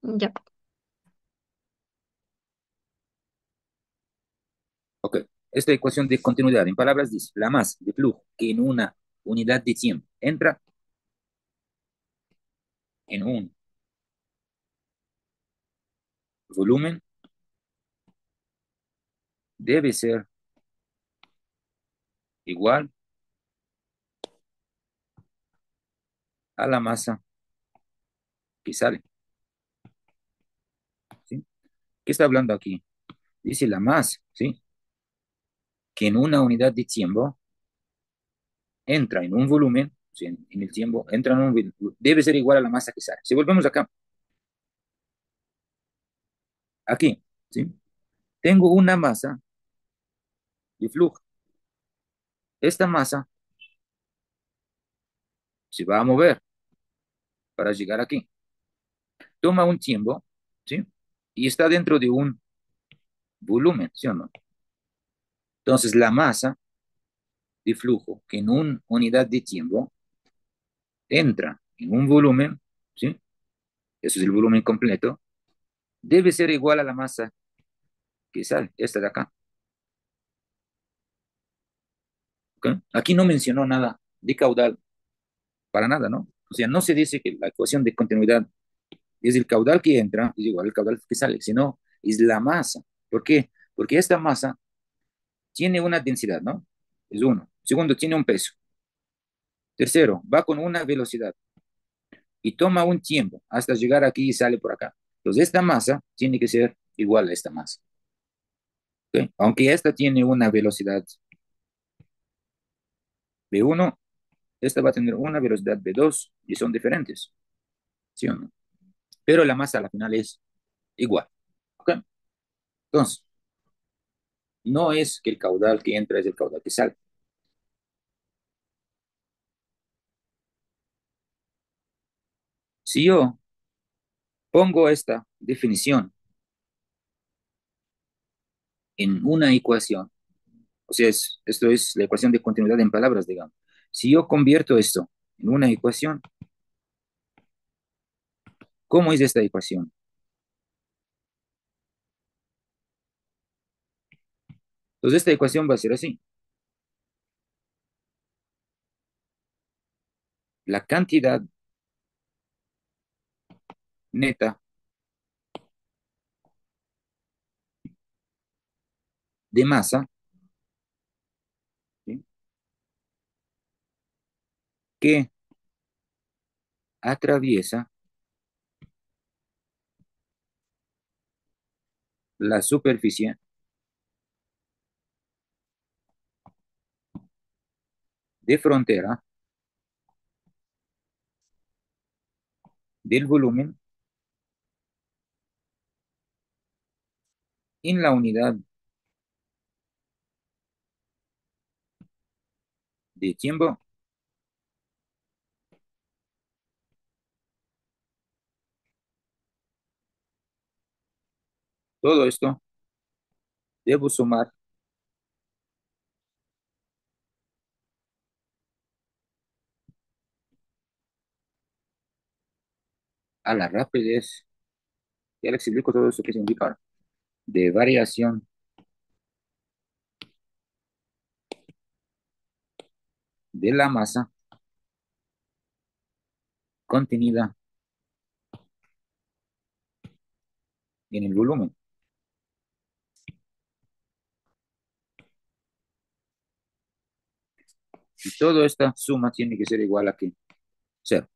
Ya. Ok, esta ecuación de continuidad en palabras dice, la masa de flujo que en una unidad de tiempo entra en un volumen debe ser igual a la masa que sale. ¿Sí? ¿Qué está hablando aquí? Dice la masa, ¿sí? Que en una unidad de tiempo entra en un volumen, ¿sí? En el tiempo entra en un debe ser igual a la masa que sale. Si volvemos acá, aquí, ¿sí? Tengo una masa de flujo. Esta masa se va a mover para llegar aquí. Toma un tiempo, ¿sí? Y está dentro de un volumen, ¿sí o no? Entonces, la masa de flujo que en una unidad de tiempo entra en un volumen, ¿sí? Eso es el volumen completo, debe ser igual a la masa que sale, esta de acá. ¿Ok? Aquí no mencionó nada de caudal, para nada, ¿no? O sea, no se dice que la ecuación de continuidad es el caudal que entra, es igual al caudal que sale, sino es la masa. ¿Por qué? Porque esta masa tiene una densidad, ¿no? Es uno. Segundo, tiene un peso. Tercero, va con una velocidad y toma un tiempo hasta llegar aquí y sale por acá. Entonces, esta masa tiene que ser igual a esta masa. ¿Ok? Aunque esta tiene una velocidad V1, esta va a tener una velocidad V2 y son diferentes, ¿sí o no? Pero la masa a la final es igual. ¿Ok? Entonces, no es que el caudal que entra es el caudal que sale. Si yo pongo esta definición en una ecuación, o sea, esto es la ecuación de continuidad en palabras, digamos. Si yo convierto esto en una ecuación, ¿cómo es esta ecuación? Entonces, esta ecuación va a ser así. La cantidad neta de masa, ¿sí? Que atraviesa la superficie de frontera del volumen en la unidad de tiempo. Todo esto debo sumar a la rapidez, ya les explico todo esto que significa, de variación de la masa contenida en el volumen. Y toda esta suma tiene que ser igual a que cero.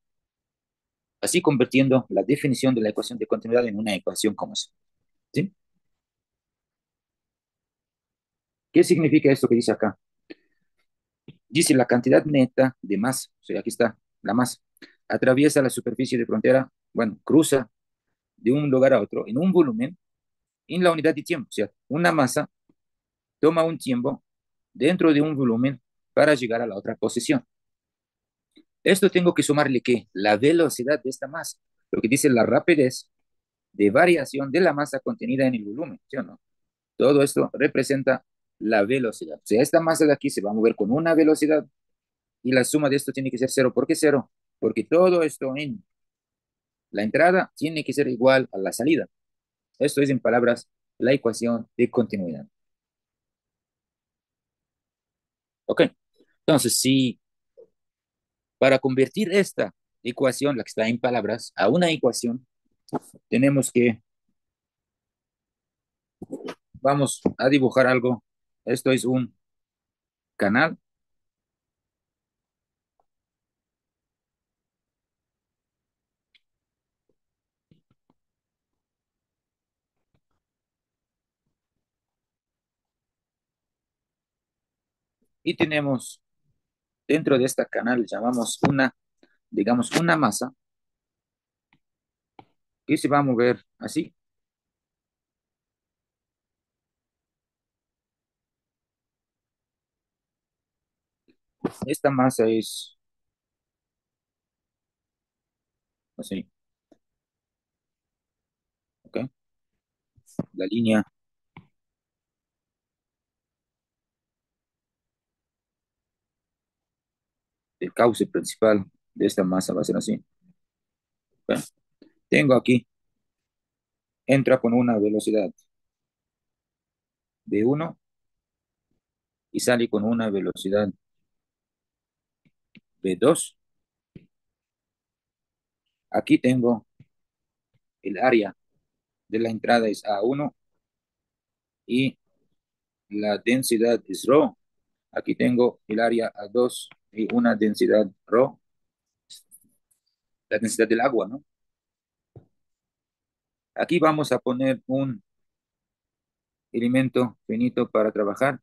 Así convirtiendo la definición de la ecuación de continuidad en una ecuación como esa. ¿Sí? ¿Qué significa esto que dice acá? Dice la cantidad neta de masa, o sea, aquí está la masa, atraviesa la superficie de frontera, bueno, cruza de un lugar a otro en un volumen en la unidad de tiempo, o sea, una masa toma un tiempo dentro de un volumen para llegar a la otra posición. Esto tengo que sumarle que la velocidad de esta masa, lo que dice la rapidez de variación de la masa contenida en el volumen, ¿sí o no? Todo esto representa la velocidad. O sea, esta masa de aquí se va a mover con una velocidad y la suma de esto tiene que ser cero. ¿Por qué cero? Porque todo esto en la entrada tiene que ser igual a la salida. Esto es, en palabras, la ecuación de continuidad. ¿Ok? Entonces, si para convertir esta ecuación, la que está en palabras, a una ecuación, tenemos que, vamos a dibujar algo. Esto es un canal y tenemos dentro de esta canal, llamamos una, digamos, una masa que se va a mover así. Esta masa es así, ¿ok? La línea del cauce principal de esta masa va a ser así. ¿Ok? Tengo aquí, entra con una velocidad de uno y sale con una velocidad de 2. Aquí tengo el área de la entrada es A1 y la densidad es rho. Aquí tengo el área A2 y una densidad rho, la densidad del agua, ¿no? Aquí vamos a poner un elemento finito para trabajar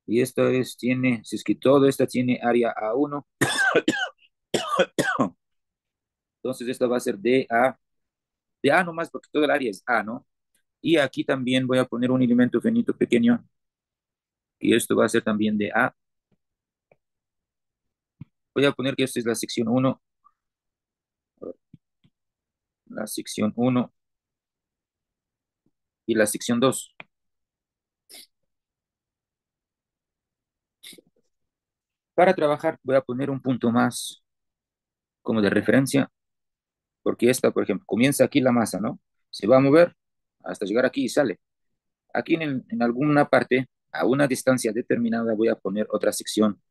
y esto es, tiene, si es que todo esto tiene área A1, entonces esto va a ser de A nomás porque todo el área es A, ¿no? Y aquí también voy a poner un elemento finito pequeño y esto va a ser también de A. Voy a poner que esta es la sección uno, la sección uno y la sección 2. Para trabajar voy a poner un punto más como de referencia, porque esta, por ejemplo, comienza aquí la masa, ¿no? Se va a mover hasta llegar aquí y sale. Aquí en alguna parte, a una distancia determinada, voy a poner otra sección,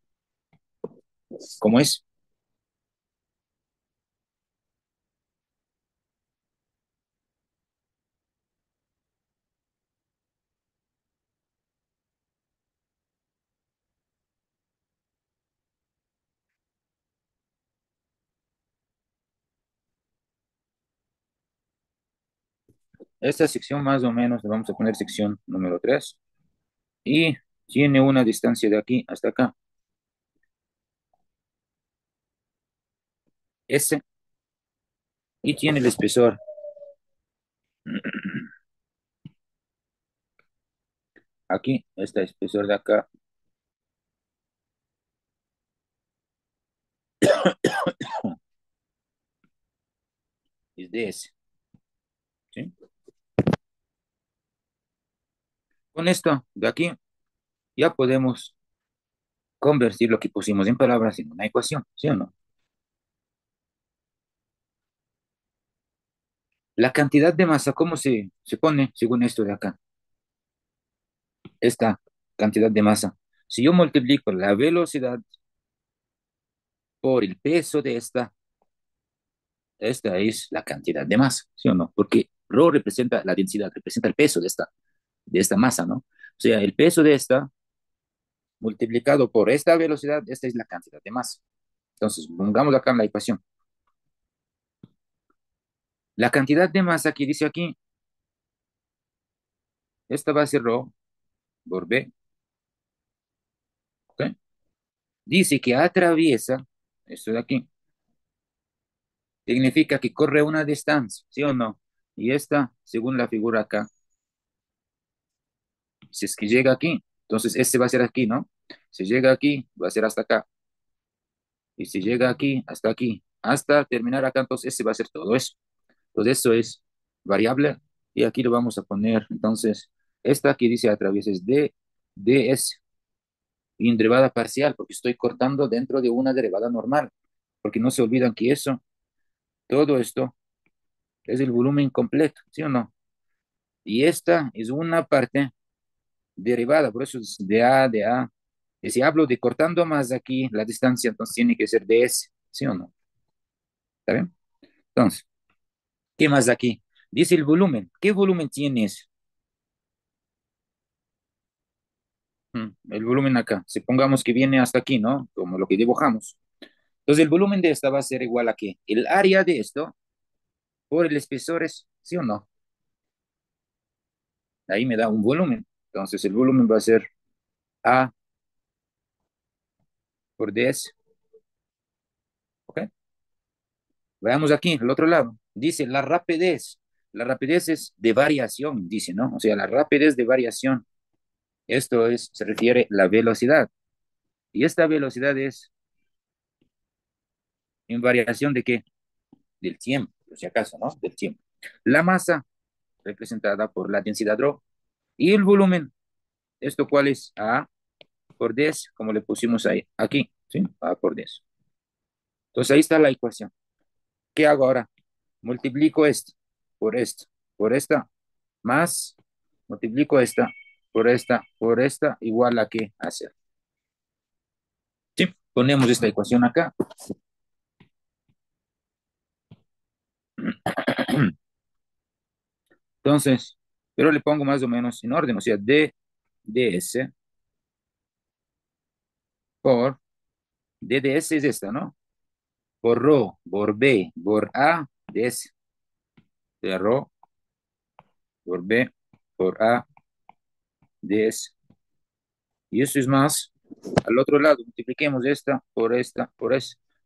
como es. Esta sección más o menos le vamos a poner sección número 3 y tiene una distancia de aquí hasta acá, S, y tiene el espesor. Aquí, este espesor de acá es de S, ¿sí? Con esto de aquí ya podemos convertir lo que pusimos en palabras en una ecuación, ¿sí o no? La cantidad de masa, ¿cómo se pone según esto de acá? Esta cantidad de masa. Si yo multiplico la velocidad por el peso de esta es la cantidad de masa, ¿sí o no? Porque rho representa la densidad, representa el peso de esta masa, ¿no? O sea, el peso de esta multiplicado por esta velocidad, esta es la cantidad de masa. Entonces, pongamos acá en la ecuación. La cantidad de masa que dice aquí, esta va a ser rho por B, ¿ok? Dice que atraviesa, esto de aquí, significa que corre una distancia, ¿sí o no? Y esta, según la figura acá, si es que llega aquí, entonces este va a ser aquí, ¿no? Si llega aquí, va a ser hasta acá. Y si llega aquí, hasta terminar acá, entonces este va a ser todo eso. Entonces eso es variable y aquí lo vamos a poner, entonces, esta aquí dice atraviesa es ds y en derivada parcial, porque estoy cortando dentro de una derivada normal, porque no se olvidan que eso Todo esto es el volumen completo, ¿sí o no? Y esta es una parte derivada, por eso es de A. Y si hablo de cortando más aquí la distancia, entonces tiene que ser de S, ¿sí o no? ¿Está bien? Entonces, ¿qué más aquí? Dice el volumen. ¿Qué volumen tienes? El volumen acá. Supongamos que viene hasta aquí, ¿no? Como lo que dibujamos. Entonces, el volumen de esta va a ser igual a qué? El área de esto por el espesor es, ¿sí o no? Ahí me da un volumen. Entonces, el volumen va a ser A por DS. ¿Ok? Veamos aquí, el otro lado. Dice la rapidez. La rapidez es de variación, dice, ¿no? O sea, la rapidez de variación. Esto es, se refiere a la velocidad. Y esta velocidad es en variación de qué? Del tiempo, por si acaso, ¿no? Del tiempo. La masa, representada por la densidad rho. Y el volumen, ¿esto cuál es? A por DS, como le pusimos ahí, aquí, ¿sí? A por DS. Entonces ahí está la ecuación. ¿Qué hago ahora? Multiplico esto, por esta, más, multiplico por esta, igual a qué hacer. Sí, ponemos esta ecuación acá. Entonces, pero le pongo más o menos en orden, o sea, D, ds por, ds es esta, ¿no? Por rho, por B, por A, ds, de rho, por B, por A, ds. Y eso es más, al otro lado, multipliquemos esta, por esta.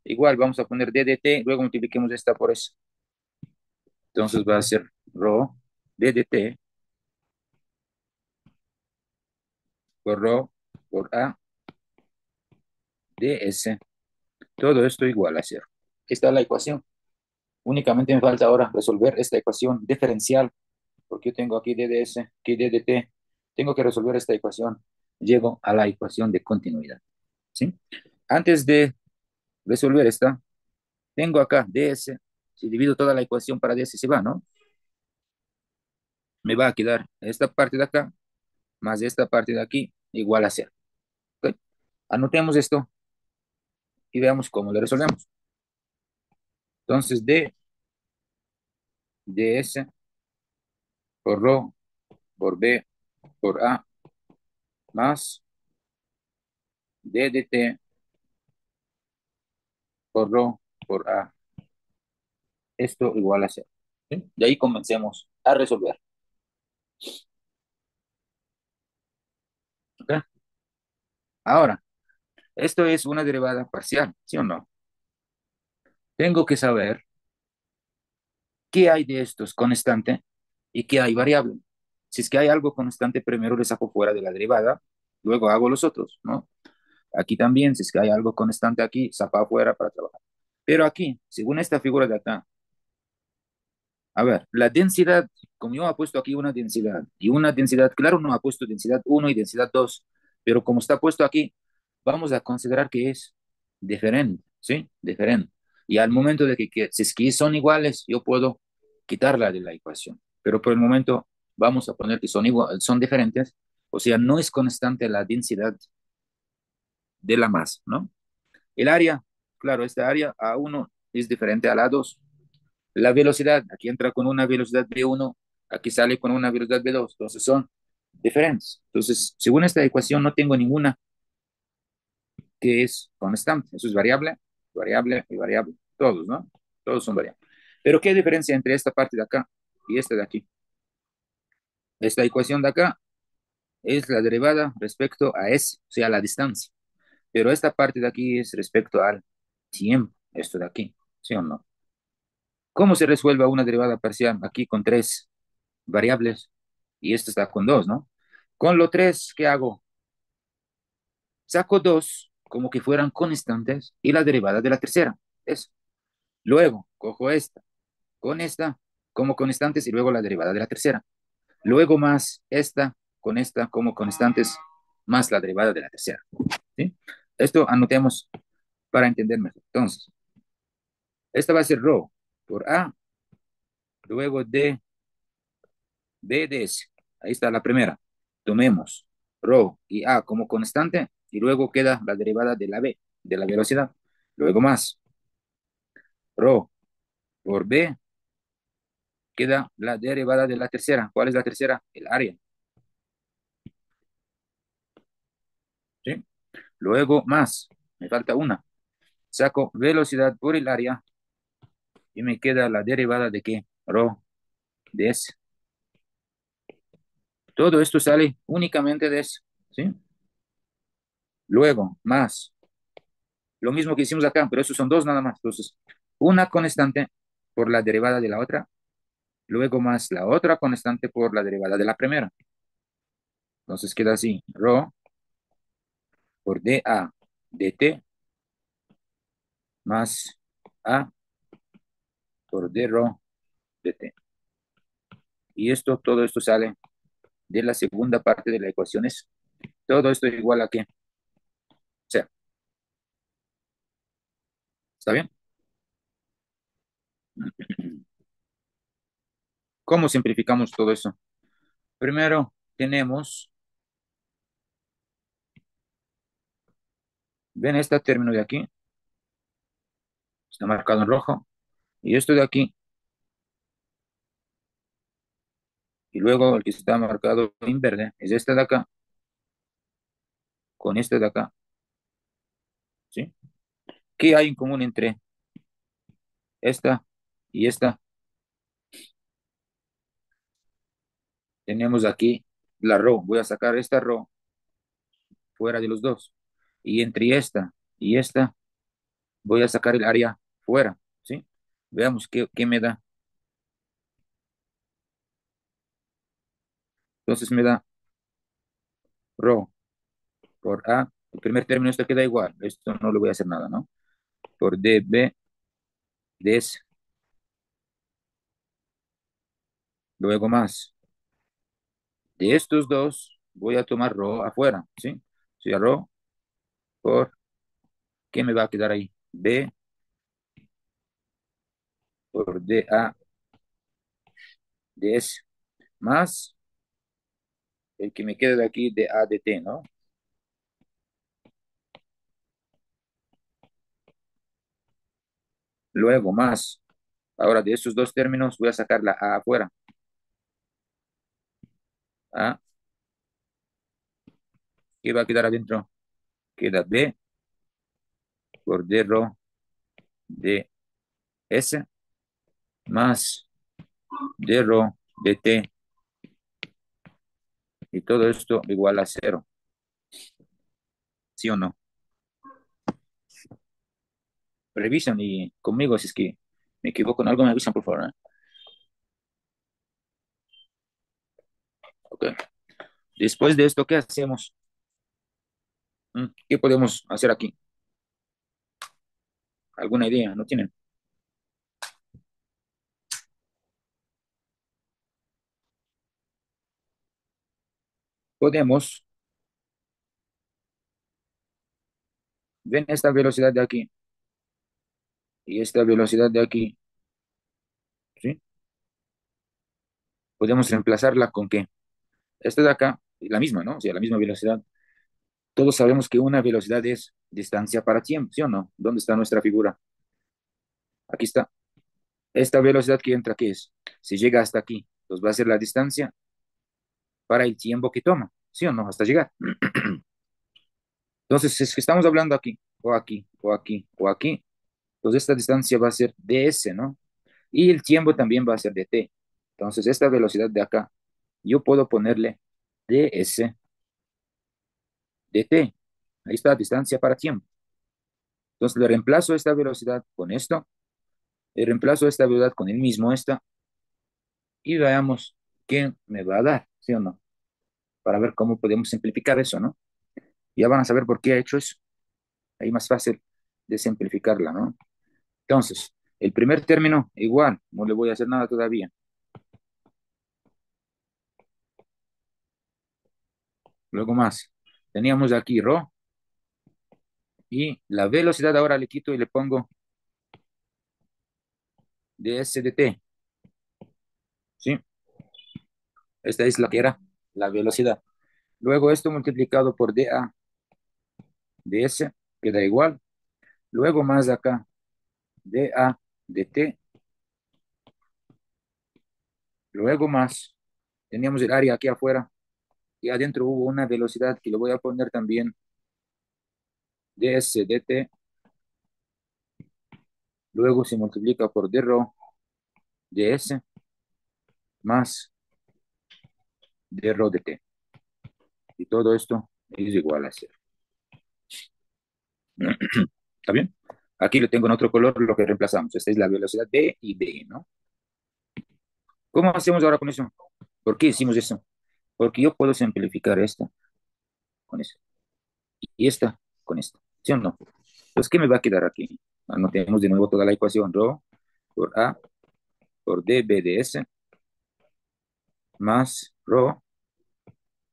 Igual vamos a poner d dt, luego multipliquemos esta por esa. Entonces va a ser rho d dt por rho por A ds. Todo esto igual a cero. Esta es la ecuación. Únicamente me falta ahora resolver esta ecuación diferencial, porque yo tengo aquí dds, aquí ddt. Tengo que resolver esta ecuación. Llego a la ecuación de continuidad. ¿Sí? Antes de resolver esta, tengo acá ds. Si divido toda la ecuación para ds, se va, ¿no? Me va a quedar esta parte de acá más esta parte de aquí igual a cero. ¿Ok? Anotemos esto y veamos cómo lo resolvemos. Entonces, ds por rho por b por a más d dt por rho por a. Esto igual a cero. ¿Sí? De ahí comencemos a resolver. ¿Ok? Ahora, esto es una derivada parcial, ¿sí o no? Tengo que saber qué hay de estos constante y qué hay variable. Si es que hay algo constante, primero le saco fuera de la derivada, luego hago los otros, ¿no? Aquí también, si es que hay algo constante aquí, saco afuera para trabajar. Pero aquí, según esta figura de acá, a ver, la densidad, como yo he puesto aquí una densidad, claro, no ha puesto densidad uno y densidad 2, pero como está puesto aquí, vamos a considerar que es diferente, ¿sí? Diferente. Y al momento de si es que son iguales, yo puedo quitarla de la ecuación. Pero por el momento vamos a poner que son diferentes, o sea, no es constante la densidad de la masa, ¿no? El área, claro, esta área A1 es diferente a la A2. La velocidad, aquí entra con una velocidad B1, aquí sale con una velocidad B2, entonces son diferentes. Entonces, según esta ecuación, no tengo ninguna que es constante. Eso es variable, variable y variable. Todos, ¿no? Todos son variables. Pero, ¿qué diferencia entre esta parte de acá y esta de aquí? Esta ecuación de acá es la derivada respecto a S, o sea, la distancia. Pero esta parte de aquí es respecto al tiempo, esto de aquí, ¿sí o no? ¿Cómo se resuelve una derivada parcial aquí con tres variables? Y esto está con dos, ¿no? Con lo tres, ¿qué hago? Saco dos como que fueran constantes y la derivada de la tercera. Eso. Luego, cojo esta con esta como constantes y luego la derivada de la tercera. Luego más esta como constantes más la derivada de la tercera. ¿Sí? Esto anotemos para entender mejor. Entonces, esta va a ser rho. por A, luego de B de S. Ahí está la primera. Tomemos rho y A como constante y luego queda la derivada de la B, de la velocidad. Luego más rho por B queda la derivada de la tercera. ¿Cuál es la tercera? El área. ¿Sí? Luego más, me falta una. Saco velocidad por el área y me queda la derivada de qué? Rho de S. Todo esto sale únicamente de S. ¿Sí? Luego más, lo mismo que hicimos acá, pero estos son dos nada más. Entonces, una constante por la derivada de la otra, luego más la otra constante por la derivada de la primera. Entonces queda así, rho por dA dt más A por d rho dt. Y esto, todo esto sale de la segunda parte de la ecuación. Es todo esto igual a qué. O sea, ¿está bien? ¿Cómo simplificamos todo eso? Primero tenemos, ven este término de aquí, está marcado en rojo, y esto de aquí, y luego el que está marcado en verde es este de acá, con este de acá, ¿sí? ¿Qué hay en común entre esta y esta? Tenemos aquí la rho, voy a sacar esta rho fuera de los dos, y entre esta y esta voy a sacar el área fuera, ¿sí? Veamos qué me da. Entonces me da rho por A, el primer término esto queda igual, esto no le voy a hacer nada, ¿no? Por dB ds, luego más. De estos dos voy a tomar rho afuera, ¿sí? O sea, rho por, ¿qué me va a quedar ahí? B por dA ds más el que me queda de aquí de A de T, ¿no? Luego más. Ahora de estos dos términos voy a sacar la A afuera. A, ¿qué va a quedar adentro? Queda B por D rho de S más D rho de T y todo esto igual a cero, ¿sí o no? Revisan y conmigo si es que me equivoco en algo me avisan por favor, ¿eh? Ok. Después de esto, ¿qué hacemos? ¿Qué podemos hacer aquí? ¿Alguna idea? ¿No tienen? Podemos, ven esta velocidad de aquí y esta velocidad de aquí, ¿sí? Podemos reemplazarla con qué? Esta de acá, la misma, ¿no? O sea, la misma velocidad. Todos sabemos que una velocidad es distancia para tiempo, ¿sí o no? ¿Dónde está nuestra figura? Aquí está. Esta velocidad que entra, ¿qué es? Si llega hasta aquí, pues va a ser la distancia para el tiempo que toma, ¿sí o no? Hasta llegar. Entonces, si es que estamos hablando aquí, o aquí, o aquí, o aquí, pues esta distancia va a ser ds, ¿no? Y el tiempo también va a ser de t. Entonces, esta velocidad de acá, yo puedo ponerle ds de t. Ahí está, distancia para tiempo. Entonces, le reemplazo esta velocidad con esto, le reemplazo esta velocidad con el mismo esta, y veamos qué me va a dar, ¿sí o no? Para ver cómo podemos simplificar eso, ¿no? Ya van a saber por qué he hecho eso. Ahí más fácil de simplificarla, ¿no? Entonces, el primer término, igual, no le voy a hacer nada todavía. Luego más. Teníamos aquí ρ y la velocidad ahora le quito y le pongo ds de t, ¿sí? Esta es la que era la velocidad. Luego esto multiplicado por dA ds queda igual. Luego más acá, dA dt. Luego más, teníamos el área aquí afuera y adentro hubo una velocidad que lo voy a poner también ds dt. Luego se multiplica por d rho ds más d rho dt. Y todo esto es igual a cero. ¿Está bien? Aquí lo tengo en otro color, lo que reemplazamos. Esta es la velocidad d y d, ¿no? ¿Cómo hacemos ahora con eso? ¿Por qué hicimos eso? Porque yo puedo simplificar esta con eso y esta con esta. ¿Sí o no? Entonces, ¿qué me va a quedar aquí? Anotemos de nuevo toda la ecuación. Rho por A por dB de S más rho.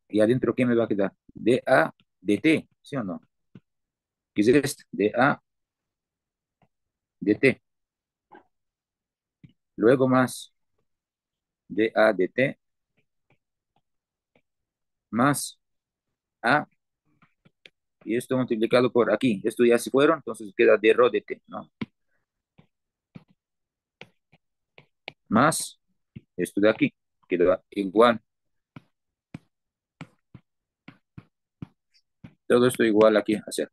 Y adentro, ¿qué me va a quedar? dA dt. ¿Sí o no? ¿Qué es esto? dA dt. Luego más dA dt más A. Y esto multiplicado por aquí. Esto ya se fueron, entonces queda d rho dt, ¿no? Más esto de aquí. Queda igual. Todo esto igual aquí a cero.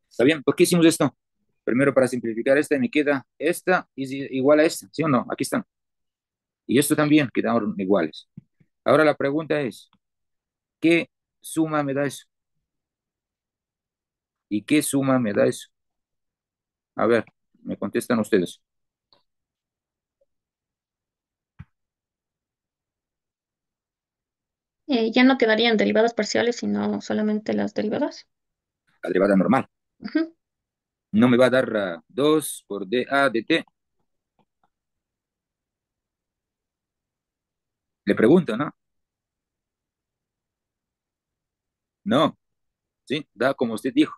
¿Está bien? ¿Por qué hicimos esto? Primero para simplificar esta me queda esta es igual a esta, ¿sí o no? Aquí están. Y esto también quedaron iguales. Ahora la pregunta es, ¿qué suma me da eso? ¿Y qué suma me da eso? A ver, me contestan ustedes. Ya no quedarían derivadas parciales, sino solamente las derivadas. La derivada normal. Ujú. No me va a dar 2 por dA dt. Le pregunto, ¿no? No, ¿sí? Da como usted dijo.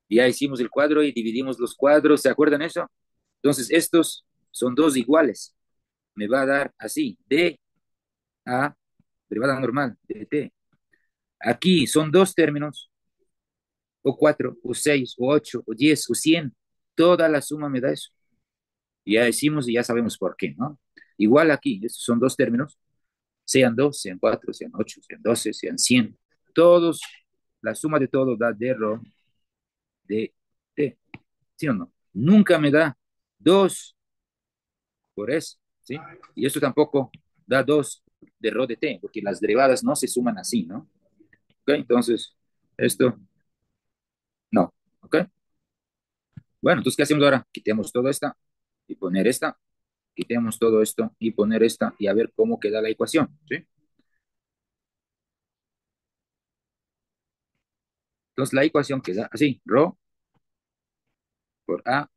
Ya hicimos el cuadro y dividimos los cuadros, ¿se acuerdan eso? Entonces, estos son dos iguales. Me va a dar así, d a derivada normal, dt. Aquí son dos términos, o cuatro, o seis, o ocho, o diez, o cien. Toda la suma me da eso. Ya decimos y ya sabemos por qué, ¿no? Igual aquí, estos son dos términos, sean dos, sean cuatro, sean ocho, sean doce, sean cien. Todos, la suma de todo da d rho de t, ¿sí o no? Nunca me da dos por eso, ¿sí? Y esto tampoco da dos de rho de t, porque las derivadas no se suman así, ¿no? ¿Ok? Entonces, esto no, ¿ok? Bueno, entonces, ¿qué hacemos ahora? Quitemos todo esta y poner esta, quitemos todo esto y poner esta y a ver cómo queda la ecuación, ¿sí? Entonces, la ecuación queda así, rho por A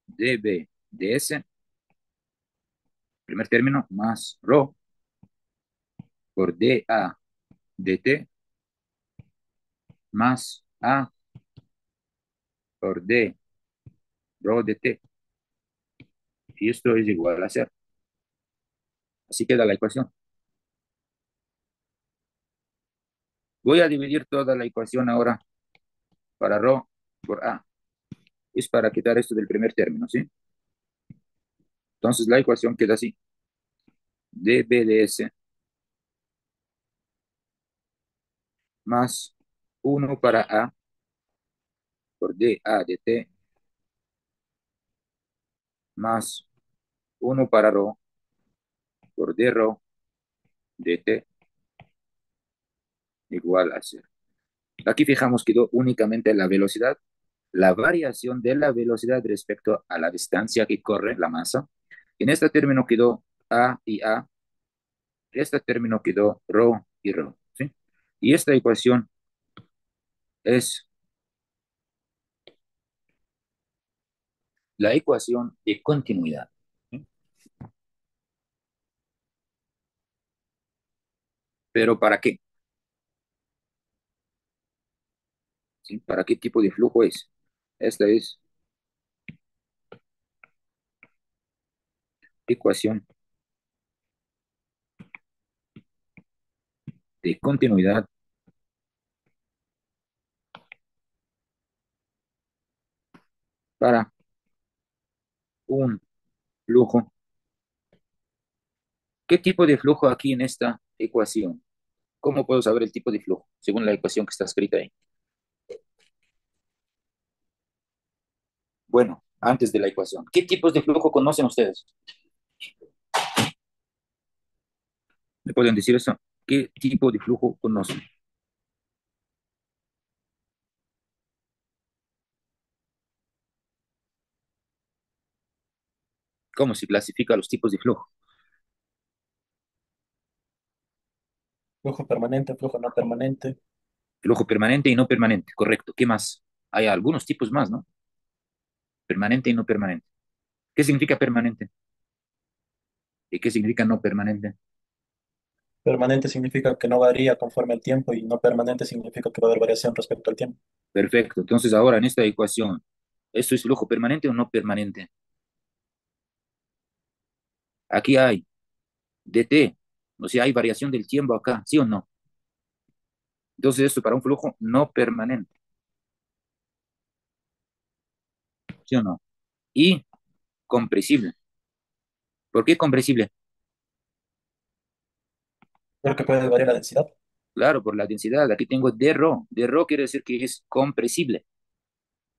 dB de S, primer término, más rho por dA dt, más A por d rho dt. Y esto es igual a cero. Así queda la ecuación. Voy a dividir toda la ecuación ahora para rho por A. Es para quitar esto del primer término, ¿sí? Entonces la ecuación queda así. dB de S más uno para A por dA de T más uno para rho por d rho de T igual a cero. Aquí fijamos quedó únicamente la velocidad, la variación de la velocidad respecto a la distancia que corre la masa. En este término quedó A y A. Este término quedó rho y rho, ¿sí? Y esta ecuación es la ecuación de continuidad, ¿sí? ¿Pero para qué? ¿Sí? ¿Para qué tipo de flujo es? Esta es ecuación de continuidad para un flujo. ¿Qué tipo de flujo aquí en esta ecuación? ¿Cómo puedo saber el tipo de flujo según la ecuación que está escrita ahí? Bueno, antes de la ecuación, ¿qué tipos de flujo conocen ustedes? ¿Me pueden decir eso? ¿Qué tipo de flujo conocen? ¿Cómo se clasifica los tipos de flujo? Flujo permanente, flujo no permanente. Flujo permanente y no permanente, correcto. ¿Qué más? Hay algunos tipos más, ¿no? Permanente y no permanente. ¿Qué significa permanente? ¿Y qué significa no permanente? Permanente significa que no varía conforme al tiempo y no permanente significa que va a haber variación respecto al tiempo. Perfecto. Entonces ahora en esta ecuación, ¿esto es flujo permanente o no permanente? Aquí hay dt, o sea, hay variación del tiempo acá, ¿sí o no? Entonces esto para un flujo no permanente, ¿sí o no? Y compresible. ¿Por qué compresible? Porque puede variar la densidad. Claro, por la densidad. Aquí tengo d-rho. D-rho quiere decir que es compresible.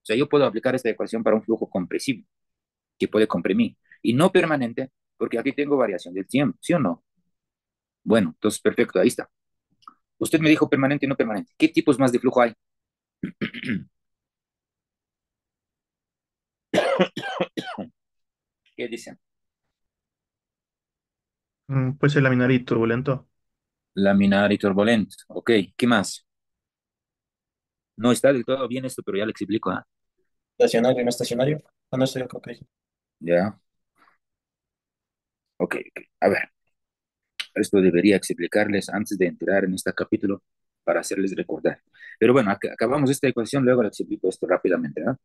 O sea, yo puedo aplicar esta ecuación para un flujo compresible, que puede comprimir. Y no permanente, porque aquí tengo variación del tiempo, ¿sí o no? Bueno, entonces perfecto, ahí está. Usted me dijo permanente y no permanente. ¿Qué tipos más de flujo hay? ¿Qué dicen? Puede ser laminar y turbulento. Laminar y turbulento. Ok, ¿qué más? No está del todo bien esto, pero ya le explico, ¿ah? Estacionario y no estacionario. Ah, no, estoy acá, ok. Ya, ok, ok. A ver, esto debería explicarles antes de entrar en este capítulo para hacerles recordar. Pero bueno, acabamos esta ecuación, luego les explico esto rápidamente, ¿no?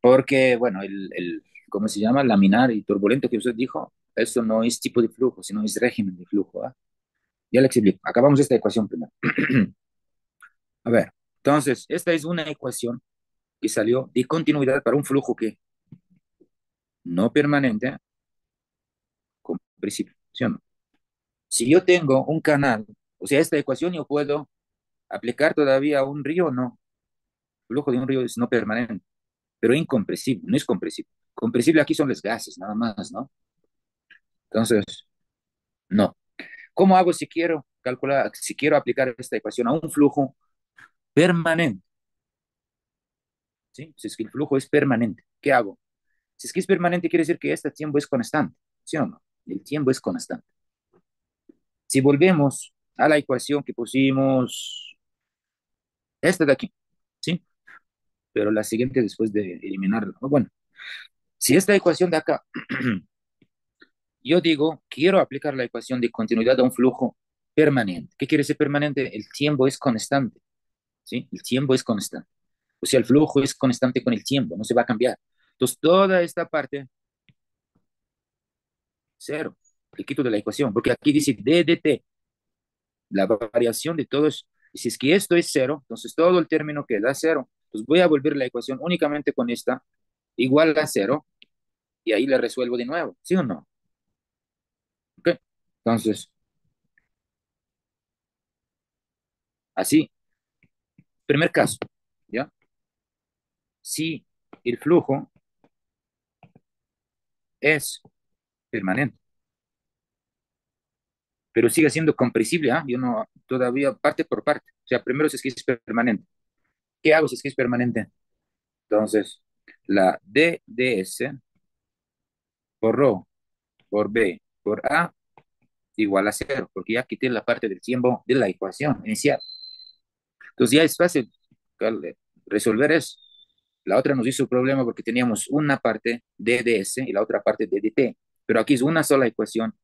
Porque, bueno, ¿cómo se llama? Laminar y turbulento que usted dijo, eso no es tipo de flujo, sino es régimen de flujo, ¿ah? Ya le explico. Acabamos esta ecuación primero. A ver, entonces, esta es una ecuación que salió de continuidad para un flujo que no permanente, con principio, ¿sí o no? Si yo tengo un canal, o sea, esta ecuación yo puedo aplicar todavía a un río, no. El flujo de un río es no permanente, pero incompresible, no es compresible. Compresible aquí son los gases, nada más, ¿no? Entonces, no. ¿Cómo hago si quiero calcular, si quiero aplicar esta ecuación a un flujo permanente? ¿Sí? Si es que el flujo es permanente, ¿qué hago? Si es que es permanente, quiere decir que este tiempo es constante, ¿sí o no? El tiempo es constante. Si volvemos a la ecuación que pusimos, esta de aquí, ¿sí? Pero la siguiente después de eliminarla. Bueno, si esta ecuación de acá, yo digo, quiero aplicar la ecuación de continuidad a un flujo permanente. ¿Qué quiere decir permanente? El tiempo es constante, ¿sí? El tiempo es constante. O sea, el flujo es constante con el tiempo, no se va a cambiar. Entonces, toda esta parte, cero, le quito de la ecuación, porque aquí dice d de t, la variación de todos. Y si es que esto es cero, entonces todo el término queda cero. Entonces voy a volver la ecuación únicamente con esta, igual a cero, y ahí la resuelvo de nuevo, ¿sí o no? ¿Ok? Entonces, así, primer caso, ¿ya? Si el flujo es permanente, pero sigue siendo compresible, ¿ah? Yo no, todavía parte por parte. O sea, primero si es que es permanente. ¿Qué hago si es que es permanente? Entonces, la d de s por rho por b por a igual a cero, porque ya quité la parte del tiempo de la ecuación inicial. Entonces ya es fácil resolver eso. La otra nos hizo el problema porque teníamos una parte d de s y la otra parte d de t, pero aquí es una sola ecuación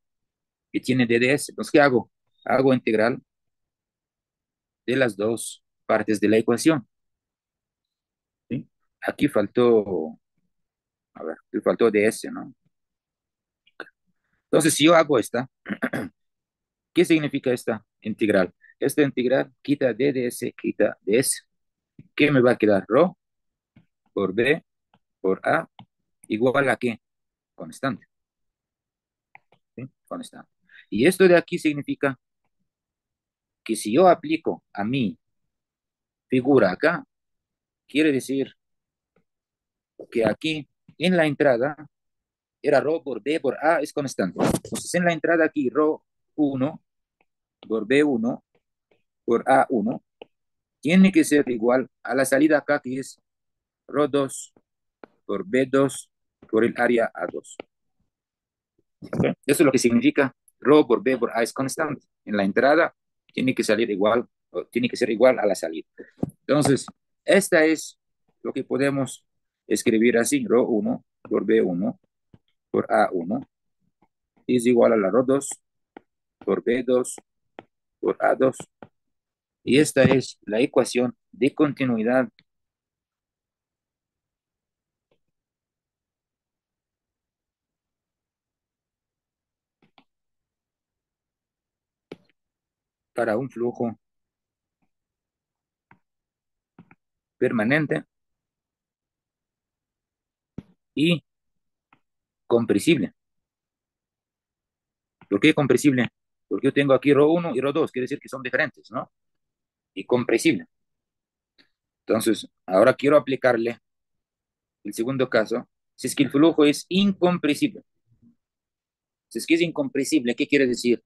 que tiene d de s. Entonces, ¿qué hago? Hago integral de las dos partes de la ecuación, ¿sí? Aquí faltó, a ver, aquí faltó ds, ¿no? Entonces, si yo hago esta, ¿qué significa esta integral? Esta integral quita d de s, quita de s. ¿Qué me va a quedar? Rho por b por a igual a qué? Constante. ¿Sí? Constante. Y esto de aquí significa que si yo aplico a mi figura acá, quiere decir que aquí en la entrada era rho por b por a es constante. Entonces en la entrada aquí rho 1 por b1 por a1 tiene que ser igual a la salida acá que es rho 2 por b2 por el área a2. ¿Okay? Eso es lo que significa rho por b por a es constante. En la entrada tiene que salir igual, o tiene que ser igual a la salida. Entonces, esta es lo que podemos escribir así, rho 1 por b1 por a1 es igual a la rho 2 por b2 por a2. Y esta es la ecuación de continuidad para un flujo permanente y compresible. ¿Por qué compresible? Porque yo tengo aquí rho 1 y rho 2, quiere decir que son diferentes, ¿no? Y compresible. Entonces, ahora quiero aplicarle el segundo caso. Si es que el flujo es incompresible. Si es que es incompresible, ¿qué quiere decir?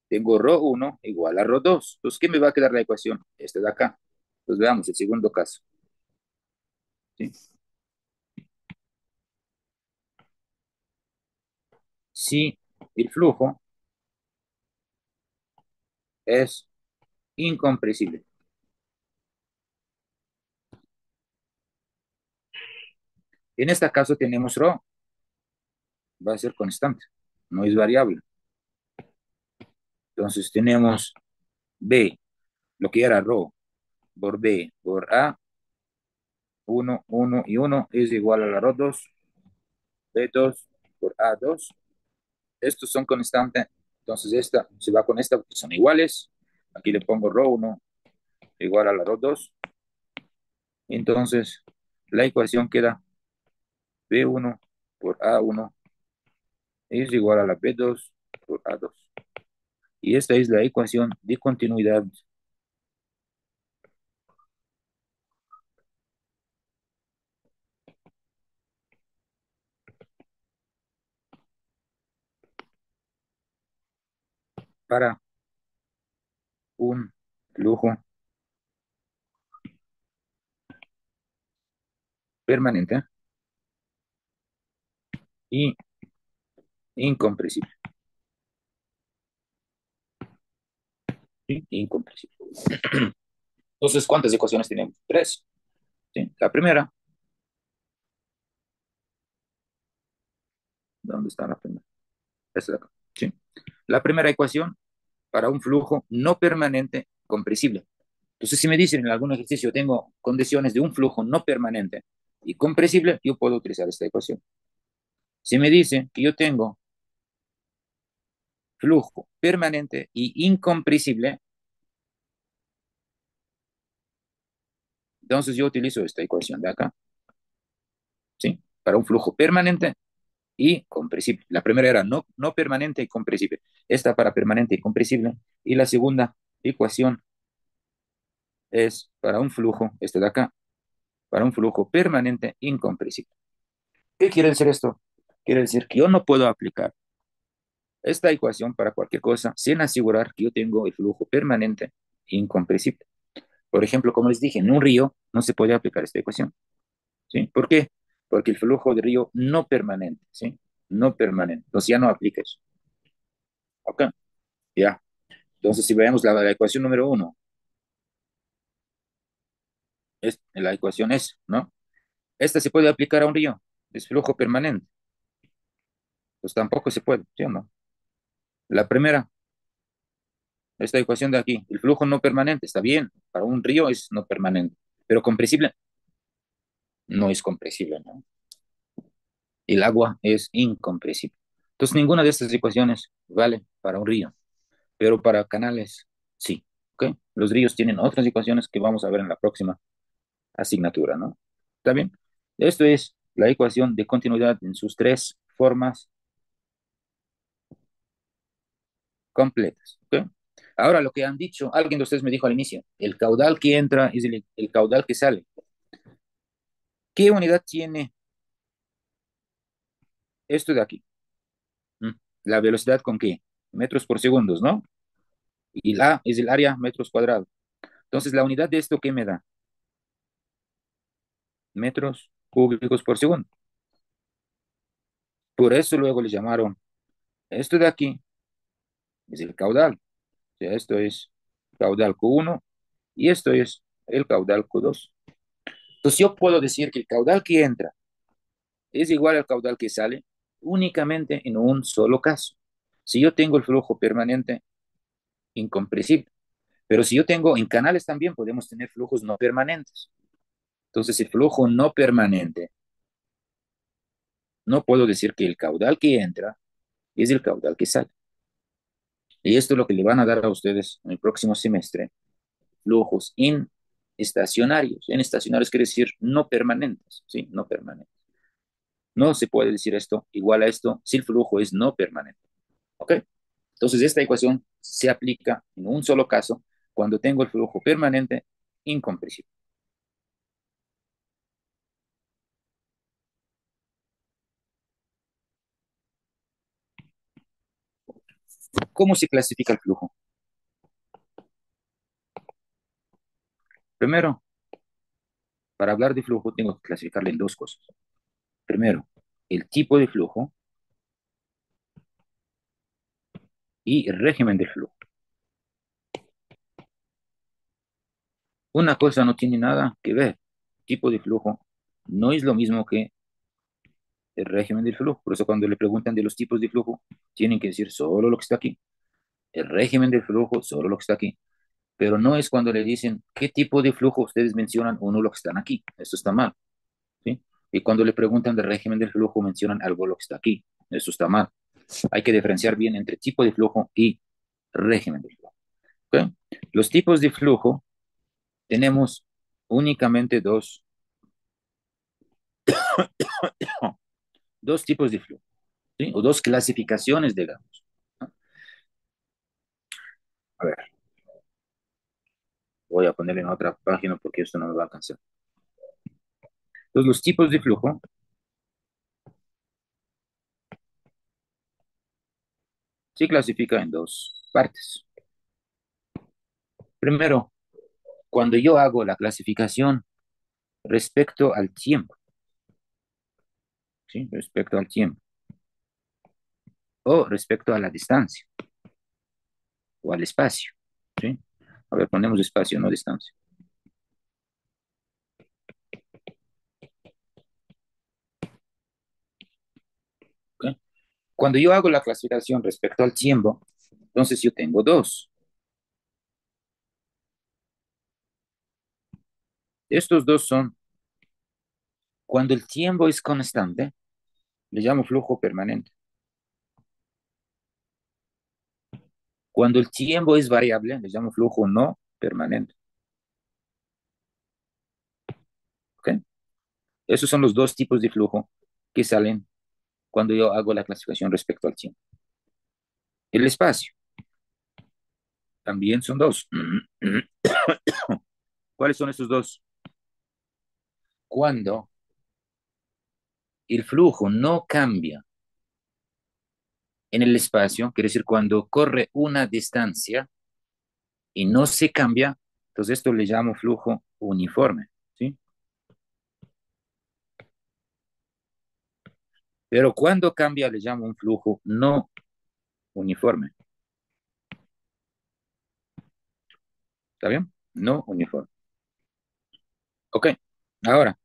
Tengo rho 1 igual a rho 2. Entonces, ¿qué me va a quedar la ecuación? Esta de acá. Entonces, veamos el segundo caso. ¿Sí? Si el flujo es incompresible. En este caso tenemos rho, va a ser constante, no es variable. Entonces tenemos B, lo que era rho por B por A, 1, 1 y 1 es igual a la rho 2, B2 por A2. Estos son constantes, entonces esta se va con esta porque son iguales. Aquí le pongo rho 1 igual a la rho 2. Entonces la ecuación queda B1 por A1 es igual a la B2 por A2. Y esta es la ecuación de continuidad para un flujo permanente y incompresible. ¿Sí? Incompresible. Entonces, ¿cuántas ecuaciones tenemos? Tres. ¿Sí? La primera, ¿dónde está la primera? Esta de acá. ¿Sí? La primera ecuación para un flujo no permanente compresible. Entonces, si me dicen en algún ejercicio tengo condiciones de un flujo no permanente y compresible, yo puedo utilizar esta ecuación. Si me dicen que yo tengo flujo permanente y incompresible, entonces yo utilizo esta ecuación de acá, ¿sí? Para un flujo permanente y compresible. La primera era no permanente y compresible. Esta para permanente y compresible. Y la segunda ecuación es para un flujo, este de acá, para un flujo permanente incompresible. ¿Qué quiere decir esto? Quiere decir que yo no puedo aplicar esta ecuación para cualquier cosa sin asegurar que yo tengo el flujo permanente incompresible. Por ejemplo, como les dije, en un río no se puede aplicar esta ecuación. ¿Sí? ¿Por qué? Porque el flujo de río no permanente, ¿sí? No permanente. Entonces ya no aplica eso. ¿Ok? Ya. Entonces, si vemos la ecuación número uno, la ecuación es, ¿no? Esta se puede aplicar a un río, es flujo permanente. Pues tampoco se puede, ¿sí o no? La primera, esta ecuación de aquí, el flujo no permanente, está bien, para un río es no permanente, pero compresible, no es compresible, ¿no? El agua es incompresible. Entonces, ninguna de estas ecuaciones vale para un río, pero para canales sí. ¿Ok? Los ríos tienen otras ecuaciones que vamos a ver en la próxima asignatura, ¿no? ¿Está bien? Esto es la ecuación de continuidad en sus tres formas completas. ¿Ok? Ahora, lo que han dicho, alguien de ustedes me dijo al inicio, el caudal que entra es el caudal que sale. ¿Qué unidad tiene esto de aquí? ¿Mm? La velocidad con qué? Metros por segundos, ¿no? Y la es el área metros cuadrados. Entonces, la unidad de esto, ¿qué me da? Metros cúbicos por segundo. Por eso luego le llamaron, esto de aquí es el caudal. O sea, esto es caudal Q1 y esto es el caudal Q2. Entonces, yo puedo decir que el caudal que entra es igual al caudal que sale únicamente en un solo caso. Si yo tengo el flujo permanente incompresible, pero si yo tengo en canales también podemos tener flujos no permanentes. Entonces, el flujo no permanente, no puedo decir que el caudal que entra es el caudal que sale. Y esto es lo que le van a dar a ustedes en el próximo semestre, flujos estacionarios. En estacionarios quiere decir no permanentes, ¿sí? No permanentes. No se puede decir esto igual a esto si el flujo es no permanente. ¿Ok? Entonces, esta ecuación se aplica en un solo caso cuando tengo el flujo permanente incompresible. ¿Cómo se clasifica el flujo? Primero, para hablar de flujo, tengo que clasificarle en dos cosas. Primero, el tipo de flujo y el régimen del flujo. Una cosa no tiene nada que ver. Tipo de flujo no es lo mismo que el régimen del flujo. Por eso cuando le preguntan de los tipos de flujo, tienen que decir solo lo que está aquí. El régimen del flujo, solo lo que está aquí. Pero no es cuando le dicen qué tipo de flujo ustedes mencionan o no lo que están aquí. Eso está mal, ¿sí? Y cuando le preguntan del régimen del flujo, mencionan algo lo que está aquí. Eso está mal. Hay que diferenciar bien entre tipo de flujo y régimen del flujo. ¿Ok? Los tipos de flujo tenemos únicamente dos tipos de flujo, ¿sí? O dos clasificaciones, digamos. ¿No? A ver, voy a ponerle en otra página porque esto no me va a alcanzar. Entonces, los tipos de flujo se clasifican en dos partes. Primero, cuando yo hago la clasificación respecto al tiempo, ¿sí? Respecto al tiempo, o respecto a la distancia, o al espacio, ¿sí? A ver, ponemos espacio, no distancia. ¿Ok? Cuando yo hago la clasificación respecto al tiempo, entonces yo tengo dos. Estos dos son, cuando el tiempo es constante, le llamo flujo permanente. Cuando el tiempo es variable, le llamo flujo no permanente. ¿Ok? Esos son los dos tipos de flujo que salen cuando yo hago la clasificación respecto al tiempo. El espacio también son dos. ¿Cuáles son esos dos? Cuando el flujo no cambia en el espacio, quiere decir cuando corre una distancia y no se cambia, entonces esto le llamo flujo uniforme, ¿sí? Pero cuando cambia le llamo un flujo no uniforme. ¿Está bien? No uniforme. Ok. Ahora,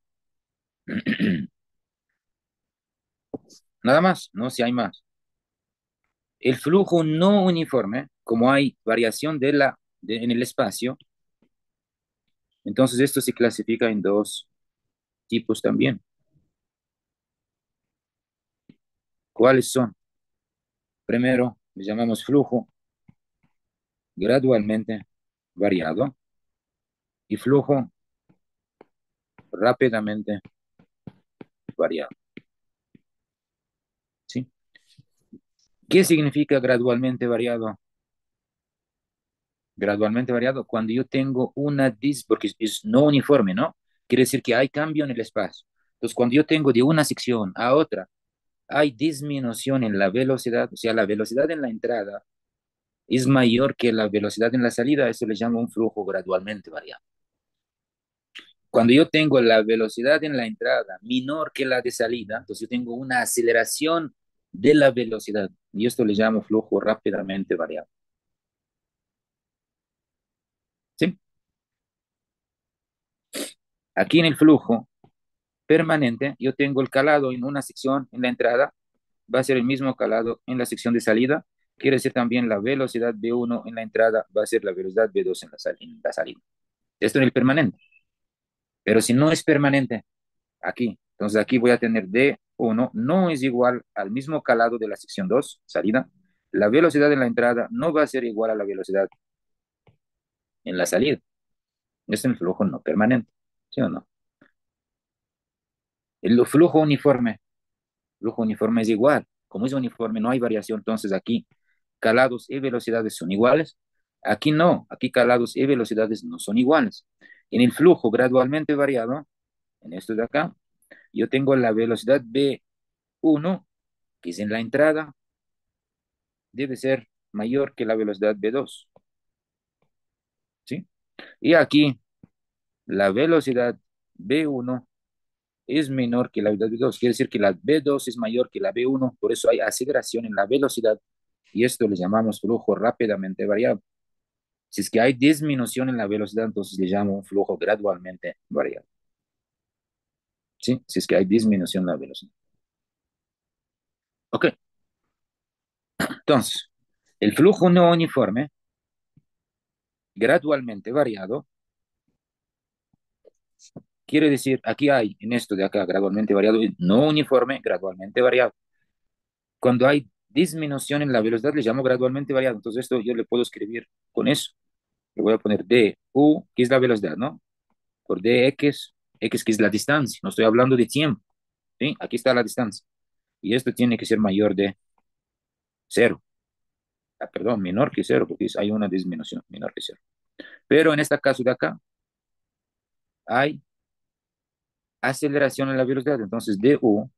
nada más, no si hay más. El flujo no uniforme, como hay variación en el espacio, entonces esto se clasifica en dos tipos también. ¿Cuáles son? Primero, le llamamos flujo gradualmente variado y flujo rápidamente variado. ¿Sí? ¿Qué significa gradualmente variado? Gradualmente variado cuando yo tengo porque es no uniforme, ¿no? Quiere decir que hay cambio en el espacio. Entonces, cuando yo tengo de una sección a otra, hay disminución en la velocidad, o sea, la velocidad en la entrada es mayor que la velocidad en la salida, eso le llama un flujo gradualmente variado. Cuando yo tengo la velocidad en la entrada menor que la de salida, entonces yo tengo una aceleración de la velocidad y esto le llamo flujo rápidamente variado. ¿Sí? Aquí en el flujo permanente, yo tengo el calado en una sección en la entrada, va a ser el mismo calado en la sección de salida. Quiere decir también la velocidad V1 en la entrada va a ser la velocidad V2 en la salida. Esto en el permanente. Pero si no es permanente, aquí, entonces aquí voy a tener D1 no es igual al mismo calado de la sección 2 salida. La velocidad en la entrada no va a ser igual a la velocidad en la salida. Esto en el flujo no permanente. ¿Sí o no? El flujo uniforme es igual. Como es uniforme, no hay variación. Entonces aquí calados y velocidades son iguales. Aquí no, aquí calados y velocidades no son iguales. En el flujo gradualmente variado, en esto de acá, yo tengo la velocidad B1, que es en la entrada, debe ser mayor que la velocidad B2, ¿sí? Y aquí la velocidad B1 es menor que la velocidad B2, quiere decir que la B2 es mayor que la B1, por eso hay aceleración en la velocidad y esto le llamamos flujo rápidamente variable. Si es que hay disminución en la velocidad, entonces le llamo un flujo gradualmente variable. ¿Sí? Si es que hay disminución en la velocidad. Ok, entonces, el flujo no uniforme, gradualmente variado, quiere decir, aquí hay, en esto de acá, gradualmente variado, y no uniforme, gradualmente variado. Cuando hay disminución en la velocidad, le llamo gradualmente variado. Entonces, esto yo le puedo escribir con eso. Le voy a poner du, que es la velocidad, ¿no? Por dx, x que es la distancia. No estoy hablando de tiempo, ¿sí? Aquí está la distancia. Y esto tiene que ser mayor de cero. Ah, perdón, menor que cero, porque hay una disminución menor que cero. Pero en este caso de acá, hay aceleración en la velocidad. Entonces, du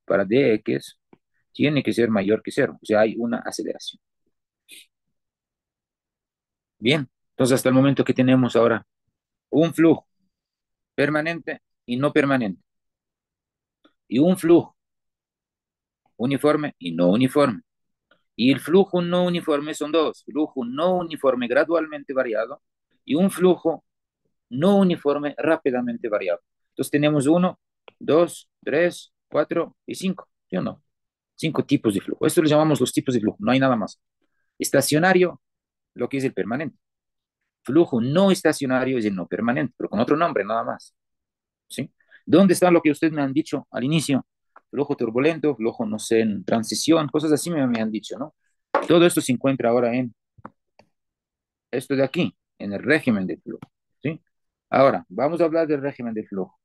para dx tiene que ser mayor que cero. O sea, hay una aceleración. Bien, entonces hasta el momento que tenemos ahora un flujo permanente y no permanente, y un flujo uniforme y no uniforme. Y el flujo no uniforme son dos, flujo no uniforme gradualmente variado y un flujo no uniforme rápidamente variado. Entonces tenemos uno, dos, tres, cuatro y cinco, ¿sí o no? Cinco tipos de flujo. Esto lo llamamos los tipos de flujo, no hay nada más. Estacionario, lo que es el permanente. Flujo no estacionario es el no permanente, pero con otro nombre nada más. ¿Sí? ¿Dónde está lo que ustedes me han dicho al inicio? Flujo turbulento, flujo, no sé, en transición, cosas así me han dicho, ¿no? Todo esto se encuentra ahora en esto de aquí, en el régimen de flujo, ¿sí? Ahora, vamos a hablar del régimen de flujo.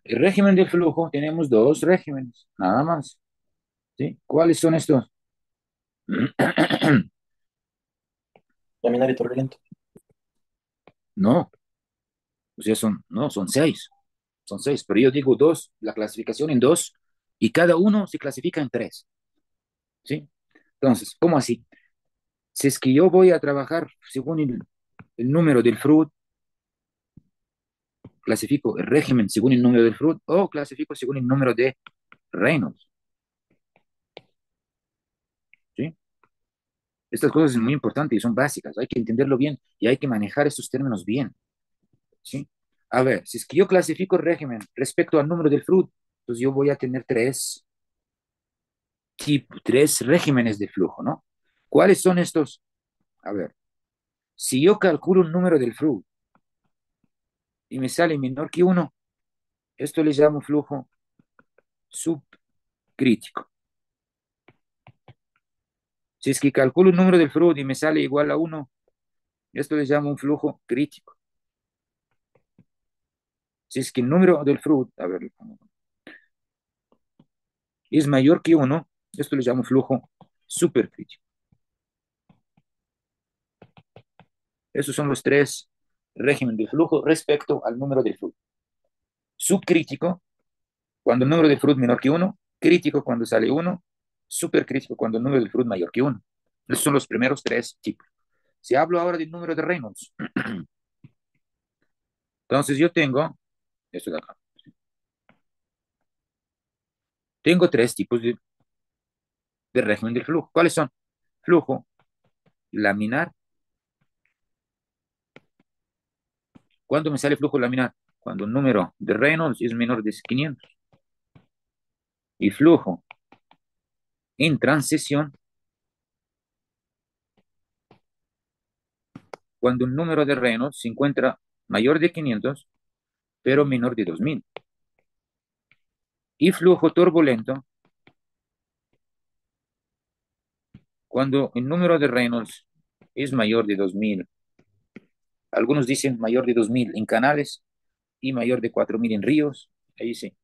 El régimen de flujo, tenemos dos regímenes, nada más, ¿sí? ¿Cuáles son estos? Laminar y turbulento. No, o sea, no, son seis, pero yo digo dos, la clasificación en dos, y cada uno se clasifica en tres, ¿sí? Entonces, ¿cómo así? Si es que yo voy a trabajar según el número del fruit, clasifico el régimen según el número del fruit o clasifico según el número de Reynolds, ¿sí? Estas cosas son muy importantes y son básicas, hay que entenderlo bien y hay que manejar estos términos bien, ¿sí? A ver, si es que yo clasifico el régimen respecto al número del fruit, pues yo voy a tener tres regímenes de flujo, ¿no? ¿Cuáles son estos? A ver, Si yo calculo un número del flujo y me sale menor que uno, esto le llamo flujo subcrítico. Si es que calculo un número del flujo y me sale igual a uno, esto le llamo un flujo crítico. Si es que el número del flujo, a ver, es mayor que uno, esto le llamo flujo supercrítico. Esos son los tres regímenes de flujo respecto al número del flujo. Subcrítico, cuando el número del flujo es menor que uno; crítico, cuando sale uno; supercrítico, cuando el número del flujo es mayor que uno. Esos son los primeros tres tipos. Si hablo ahora del número de Reynolds, entonces yo tengo, esto de acá, tengo tres tipos de régimen del flujo. ¿Cuáles son? Flujo laminar. ¿Cuándo me sale flujo laminar? Cuando el número de Reynolds es menor de 500. Y flujo en transición, cuando el número de Reynolds se encuentra mayor de 500, pero menor de 2000. Y flujo turbulento, cuando el número de Reynolds es mayor de 2000. Algunos dicen mayor de 2000 en canales y mayor de 4000 en ríos. Ahí sí.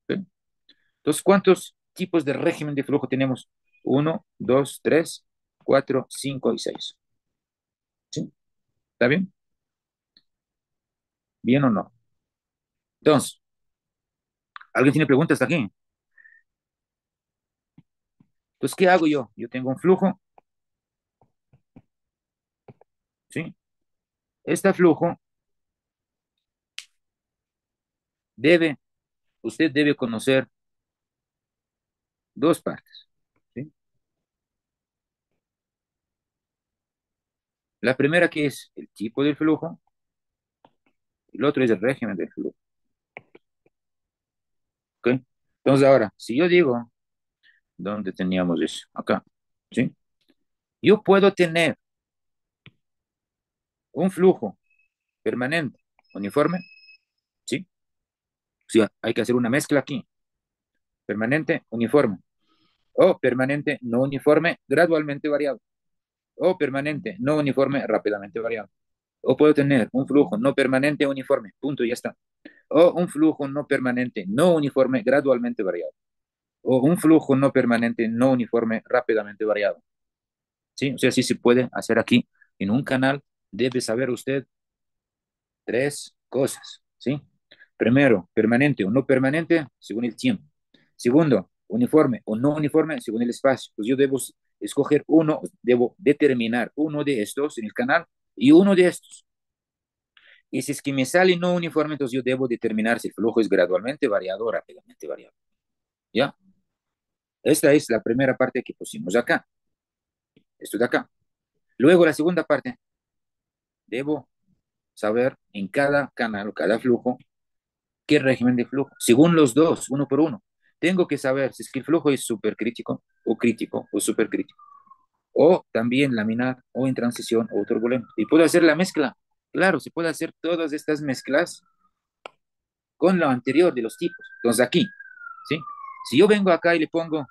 ¿Sí? Entonces, ¿cuántos tipos de régimen de flujo tenemos? Uno, dos, tres, cuatro, cinco y seis. ¿Sí? ¿Está bien? ¿Bien o no? Entonces, ¿alguien tiene preguntas hasta aquí? Entonces, ¿qué hago yo? Yo tengo un flujo, ¿sí? Este flujo debe, usted debe conocer dos partes, ¿sí? La primera que es el tipo del flujo, y el otro es el régimen del flujo, ¿ok? Entonces, ahora, si yo digo, ¿dónde teníamos eso? Acá, ¿sí? Yo puedo tener un flujo permanente, uniforme, ¿sí? O sea, hay que hacer una mezcla aquí, permanente, uniforme, o permanente, no uniforme, gradualmente variable, o permanente, no uniforme, rápidamente variable. O puedo tener un flujo no permanente uniforme, punto, y ya está. O un flujo no permanente no uniforme, gradualmente variable. O un flujo no permanente no uniforme, rápidamente variable. ¿Sí? O sea, sí se puede hacer aquí. En un canal debe saber usted tres cosas. ¿Sí? Primero, permanente o no permanente, según el tiempo. Segundo, uniforme o no uniforme, según el espacio. Pues yo debo escoger uno, debo determinar uno de estos en el canal y uno de estos. Y si es que me sale no uniforme, entonces yo debo determinar si el flujo es gradualmente variado o rápidamente variado. ¿Ya? Esta es la primera parte que pusimos acá. Esto de acá. Luego la segunda parte, debo saber en cada canal o cada flujo qué régimen de flujo, según los dos, uno por uno. Tengo que saber si es que el flujo es supercrítico o supercrítico, o también laminar, o en transición, o turbulento. Y puedo hacer la mezcla. Claro, se puede hacer todas estas mezclas con lo anterior de los tipos. Entonces aquí, ¿sí? Si yo vengo acá y le pongo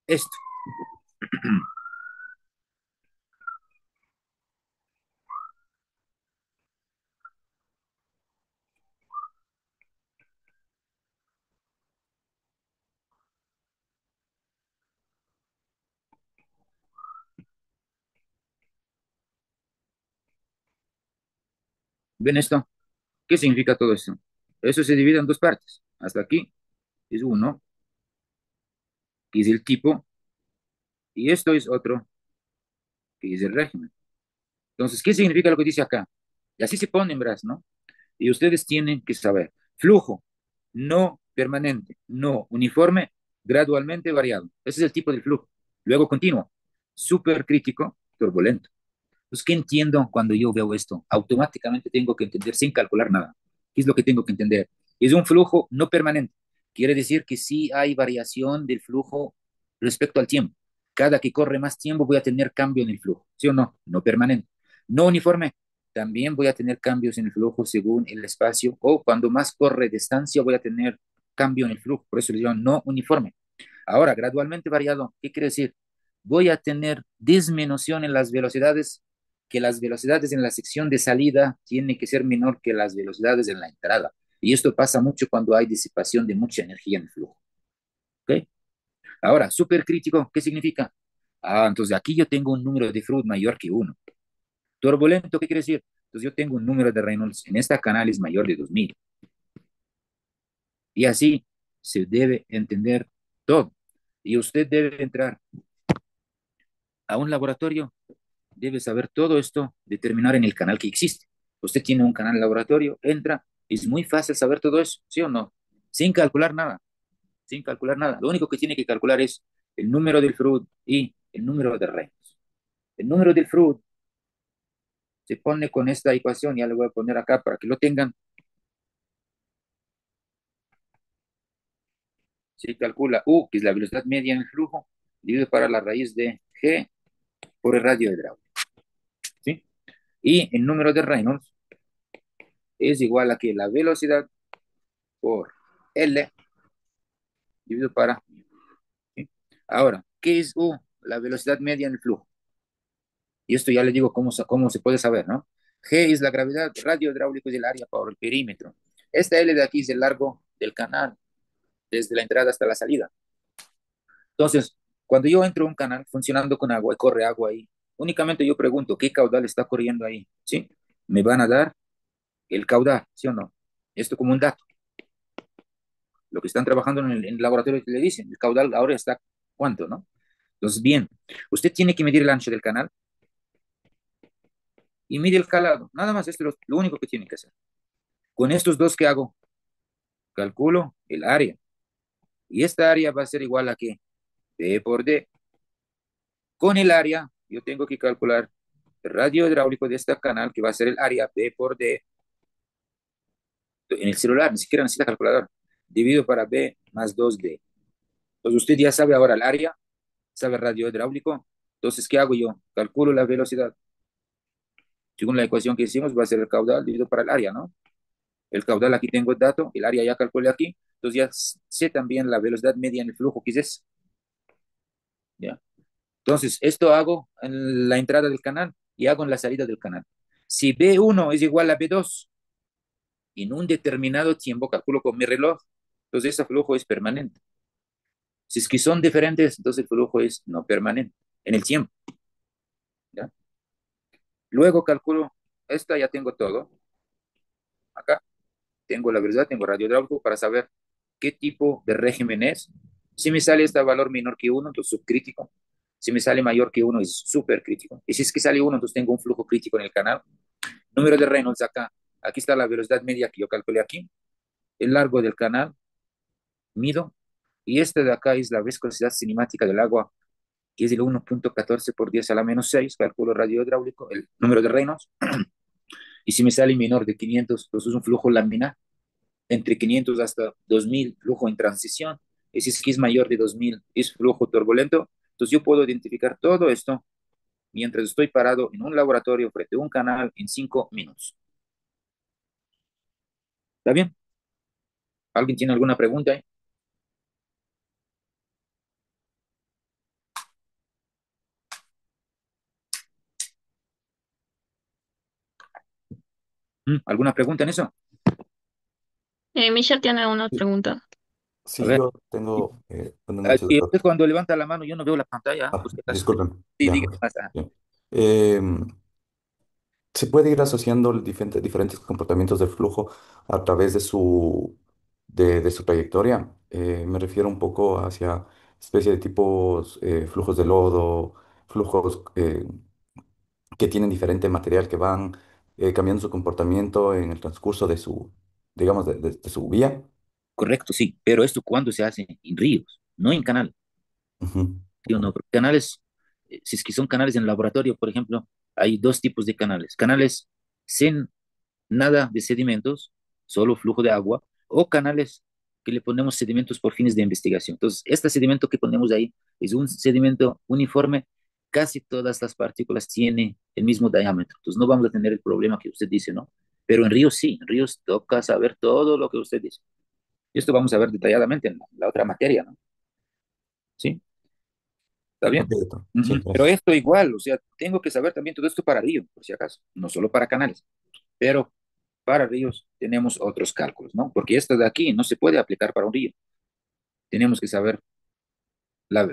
esto, ¿ven esto? ¿Qué significa todo esto? Eso se divide en dos partes. Hasta aquí es uno, que es el tipo, y esto es otro, que es el régimen. Entonces, ¿qué significa lo que dice acá? Y así se pone en brazo, ¿no? Y ustedes tienen que saber. Flujo no permanente, no uniforme, gradualmente variado. Ese es el tipo del flujo. Luego continuo, supercrítico, turbulento. Pues, ¿qué entiendo cuando yo veo esto? Automáticamente tengo que entender sin calcular nada. ¿Qué es lo que tengo que entender? Es un flujo no permanente. Quiere decir que sí hay variación del flujo respecto al tiempo. cada que corre más tiempo voy a tener cambio en el flujo, ¿sí o no? No permanente. No uniforme, también voy a tener cambios en el flujo según el espacio, o cuando más corre distancia voy a tener cambio en el flujo, por eso le llamo no uniforme. Ahora, gradualmente variado, ¿qué quiere decir? Voy a tener disminución en las velocidades, que las velocidades en la sección de salida tienen que ser menor que las velocidades en la entrada. Y esto pasa mucho cuando hay disipación de mucha energía en el flujo. ¿Ok? Ahora, supercrítico, ¿qué significa? Entonces aquí yo tengo un número de Freud mayor que uno. Turbulento, ¿qué quiere decir? Entonces yo tengo un número de Reynolds en esta canal es mayor de 2000. Y así se debe entender todo. Y usted debe entrar a un laboratorio, debe saber todo esto, determinar en el canal que existe. Usted tiene un canal laboratorio, entra, es muy fácil saber todo eso, ¿sí o no? Sin calcular nada, sin calcular nada. Lo único que tiene que calcular es el número del Freud y el número de Reynolds. El número del Freud se pone con esta ecuación, ya le voy a poner acá para que lo tengan. Se calcula U, que es la velocidad media en el flujo, dividido para la raíz de G por el radio hidráulico. ¿Sí? Y el número de Reynolds es igual a que la velocidad por L dividido para. ¿Sí? Ahora, ¿qué es U? La velocidad media en el flujo. Y esto ya le digo cómo se puede saber, ¿no? G es la gravedad, radio hidráulico es el área por el perímetro. Esta L de aquí es el largo del canal, desde la entrada hasta la salida. Entonces, cuando yo entro a un canal funcionando con agua y corre agua ahí, únicamente yo pregunto qué caudal está corriendo ahí, ¿sí? Me van a dar el caudal, ¿sí o no? Esto como un dato. Lo que están trabajando en el laboratorio que le dicen, el caudal ahora está cuánto, ¿no? Entonces, bien, usted tiene que medir el ancho del canal y mide el calado. Nada más, esto es lo único que tiene que hacer. Con estos dos que hago, calculo el área. Y esta área va a ser igual a que D por D. Con el área, yo tengo que calcular el radio hidráulico de este canal, que va a ser el área B por D. En el celular, ni siquiera necesita calculador. Dividido para B más 2D. Entonces usted ya sabe ahora el área, sabe el radio hidráulico. Entonces, ¿qué hago yo? Calculo la velocidad. Según la ecuación que hicimos, va a ser el caudal dividido para el área, ¿no? El caudal aquí tengo el dato, el área ya calculé aquí. Entonces ya sé también la velocidad media en el flujo, que es, ¿ya? Entonces, esto hago en la entrada del canal y hago en la salida del canal. Si B1 es igual a B2, en un determinado tiempo calculo con mi reloj, entonces ese flujo es permanente. Si es que son diferentes, entonces el flujo es no permanente en el tiempo. ¿Ya? Luego calculo, esta ya tengo todo. Acá tengo la velocidad, tengo radio hidráulico para saber qué tipo de régimen es. Si me sale este valor menor que uno, entonces subcrítico. Si me sale mayor que uno, es supercrítico. Y si es que sale uno, entonces tengo un flujo crítico en el canal. Número de Reynolds acá. Aquí está la velocidad media que yo calculé aquí. El largo del canal, mido. Y este de acá es la viscosidad cinemática del agua, que es el 1.14 por 10 a la menos 6. Calculo radio hidráulico, el número de Reynolds. Y si me sale menor de 500, entonces es un flujo laminar. Entre 500 hasta 2000, flujo en transición. Y si es que es mayor de 2000, es flujo turbulento. Entonces yo puedo identificar todo esto mientras estoy parado en un laboratorio frente a un canal en 5 minutos. ¿Está bien? ¿Alguien tiene alguna pregunta ahí? ¿Alguna pregunta en eso? Michelle tiene una Sí, pregunta. A sí, ver. yo tengo, buenas noches, Y doctor. usted cuando levanta la mano, yo no veo la pantalla, por si acaso. Disculpen, Sí, ya. diga qué pasa. Bien. Se puede ir asociando diferentes comportamientos del flujo a través de su trayectoria. Me refiero un poco hacia especie de tipos, flujos de lodo, flujos que tienen diferente material, que van cambiando su comportamiento en el transcurso de digamos, de su vía. Correcto, sí, pero esto cuando se hace en ríos, no en canal. Ujú. ¿Sí o no? Porque canales, si es que son canales en laboratorio, por ejemplo, hay dos tipos de canales. Canales sin nada de sedimentos, solo flujo de agua, o canales que le ponemos sedimentos por fines de investigación. Entonces, este sedimento que ponemos ahí es un sedimento uniforme, casi todas las partículas tienen el mismo diámetro, entonces no vamos a tener el problema que usted dice, ¿no? Pero en ríos sí, en ríos toca saber todo lo que usted dice. Y esto vamos a ver detalladamente en la otra materia, ¿no? ¿Sí? ¿Está bien? Perfecto. Sí, Ujú. Pero gracias. esto igual, o sea, tengo que saber también todo esto para río, por si acaso, no solo para canales, pero para ríos tenemos otros cálculos, ¿no? Porque esto de aquí no se puede aplicar para un río. Tenemos que saber,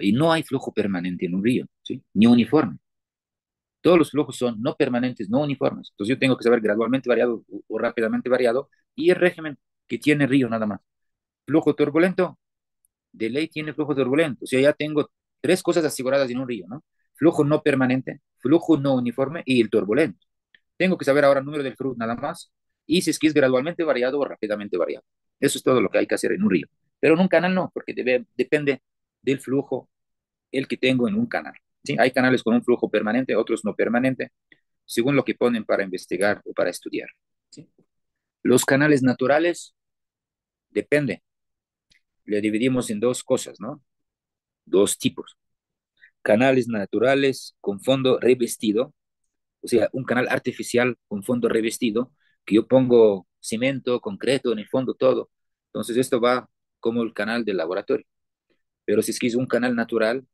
y no hay flujo permanente en un río, ¿sí? Ni uniforme. Todos los flujos son no permanentes, no uniformes. Entonces yo tengo que saber gradualmente variado o rápidamente variado y el régimen que tiene el río nada más. Flujo turbulento, de ley tiene flujo turbulento. O sea, ya tengo tres cosas aseguradas en un río, ¿no? Flujo no permanente, flujo no uniforme y el turbulento. Tengo que saber ahora el número del flujo nada más y si es que es gradualmente variado o rápidamente variado. Eso es todo lo que hay que hacer en un río. Pero en un canal no, porque depende del flujo el que tengo en un canal. ¿Sí? Hay canales con un flujo permanente, otros no permanente, según lo que ponen para investigar o para estudiar. ¿Sí? Los canales naturales, depende. Le dividimos en dos cosas, ¿no? Dos tipos. Canales naturales con fondo revestido, o sea, un canal artificial con fondo revestido, que yo pongo cemento, concreto en el fondo, todo. Entonces esto va como el canal del laboratorio. Pero si es que es un canal natural,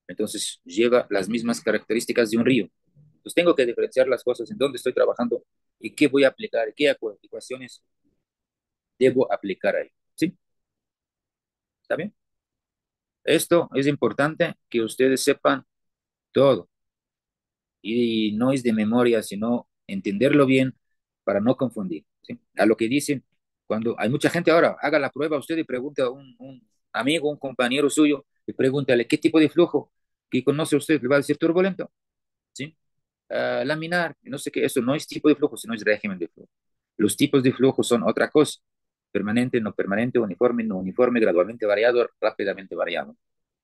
entonces lleva las mismas características de un río. Entonces tengo que diferenciar las cosas en dónde estoy trabajando y qué voy a aplicar, qué ecuaciones debo aplicar ahí. ¿Sí? ¿Está bien? Esto es importante que ustedes sepan todo y no es de memoria, sino entenderlo bien para no confundir. ¿Sí? A lo que dicen, cuando hay mucha gente ahora, haga la prueba usted y pregunte a un amigo, un compañero suyo, y pregúntale qué tipo de flujo que conoce usted, le va a decir turbulento, ¿sí? Laminar, no sé qué, eso no es tipo de flujo, sino es régimen de flujo. Los tipos de flujo son otra cosa, permanente, no permanente, uniforme, no uniforme, gradualmente variado, rápidamente variado,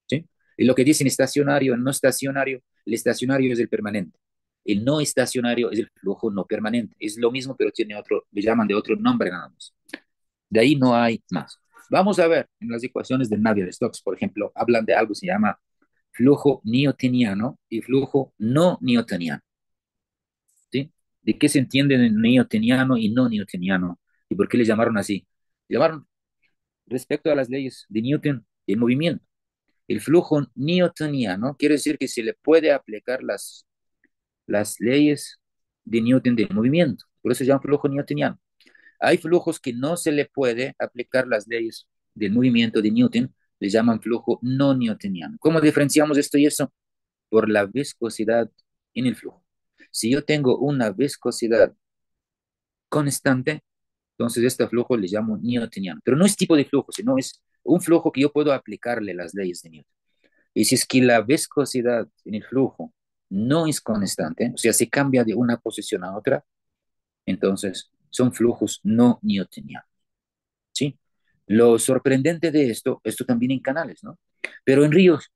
¿sí? Y lo que dicen estacionario, no estacionario, el estacionario es el permanente. El no estacionario es el flujo no permanente. Es lo mismo, pero tiene otro, le llaman de otro nombre nada más. De ahí no hay más. Vamos a ver, en las ecuaciones de Navier-Stokes, por ejemplo, hablan de algo que se llama flujo newtoniano y flujo no newtoniano. ¿Sí? ¿De qué se entiende en newtoniano y no newtoniano? ¿Y por qué le llamaron así? Le llamaron respecto a las leyes de Newton el movimiento. El flujo newtoniano quiere decir que se le puede aplicar las leyes de Newton del movimiento. Por eso se llama flujo newtoniano. Hay flujos que no se le puede aplicar las leyes del movimiento de Newton, le llaman flujo no newtoniano. ¿Cómo diferenciamos esto y eso? Por la viscosidad en el flujo. Si yo tengo una viscosidad constante, entonces este flujo le llamo newtoniano. Pero no es tipo de flujo, sino es un flujo que yo puedo aplicarle las leyes de Newton. Y si es que la viscosidad en el flujo no es constante, o sea, se cambia de una posición a otra, entonces son flujos no newtonianos, ¿sí? Lo sorprendente de esto también en canales, ¿no? Pero en ríos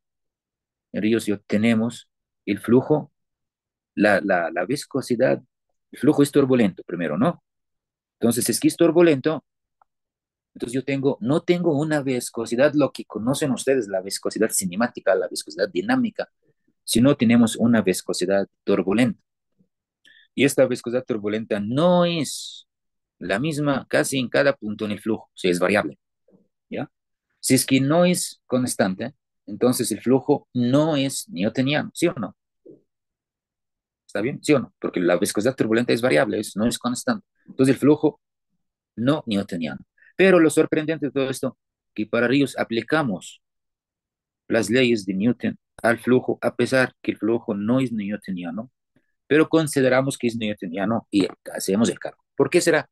yo tenemos el flujo, la viscosidad, el flujo es turbulento primero, ¿no? Entonces, si es que es turbulento, entonces yo no tengo una viscosidad, lo que conocen ustedes, la viscosidad cinemática, la viscosidad dinámica, sino tenemos una viscosidad turbulenta. Y esta viscosidad turbulenta no es la misma casi en cada punto en el flujo, o sea, es variable, ¿ya? Si es que no es constante, entonces el flujo no es newtoniano, ¿sí o no? ¿Está bien? ¿Sí o no? Porque la viscosidad turbulenta es variable, no es constante. Entonces el flujo no newtoniano. Pero lo sorprendente de todo esto, que para ríos aplicamos las leyes de Newton al flujo, a pesar que el flujo no es newtoniano, pero consideramos que es newtoniano y hacemos el cálculo. ¿Por qué será?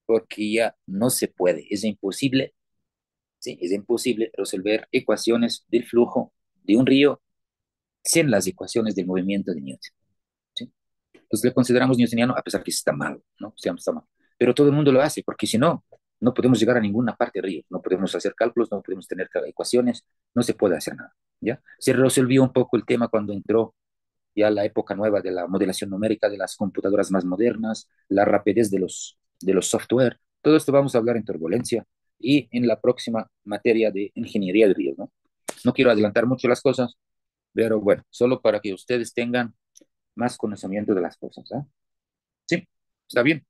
Porque ya no se puede, es imposible, ¿sí? Es imposible resolver ecuaciones del flujo de un río sin las ecuaciones del movimiento de Newton, ¿sí? Entonces le consideramos newtoniano a pesar que está mal, ¿no? O sea, está mal. Pero todo el mundo lo hace, porque si no, no podemos llegar a ninguna parte del río, no podemos hacer cálculos, no podemos tener ecuaciones, no se puede hacer nada, ¿ya? Se resolvió un poco el tema cuando entró ya la época nueva de la modelación numérica, de las computadoras más modernas, la rapidez de los software. Todo esto vamos a hablar en turbulencia, y en la próxima materia de ingeniería de ríos, ¿no? No quiero adelantar mucho las cosas, pero bueno, solo para que ustedes tengan más conocimiento de las cosas, ¿ah? Sí, está bien.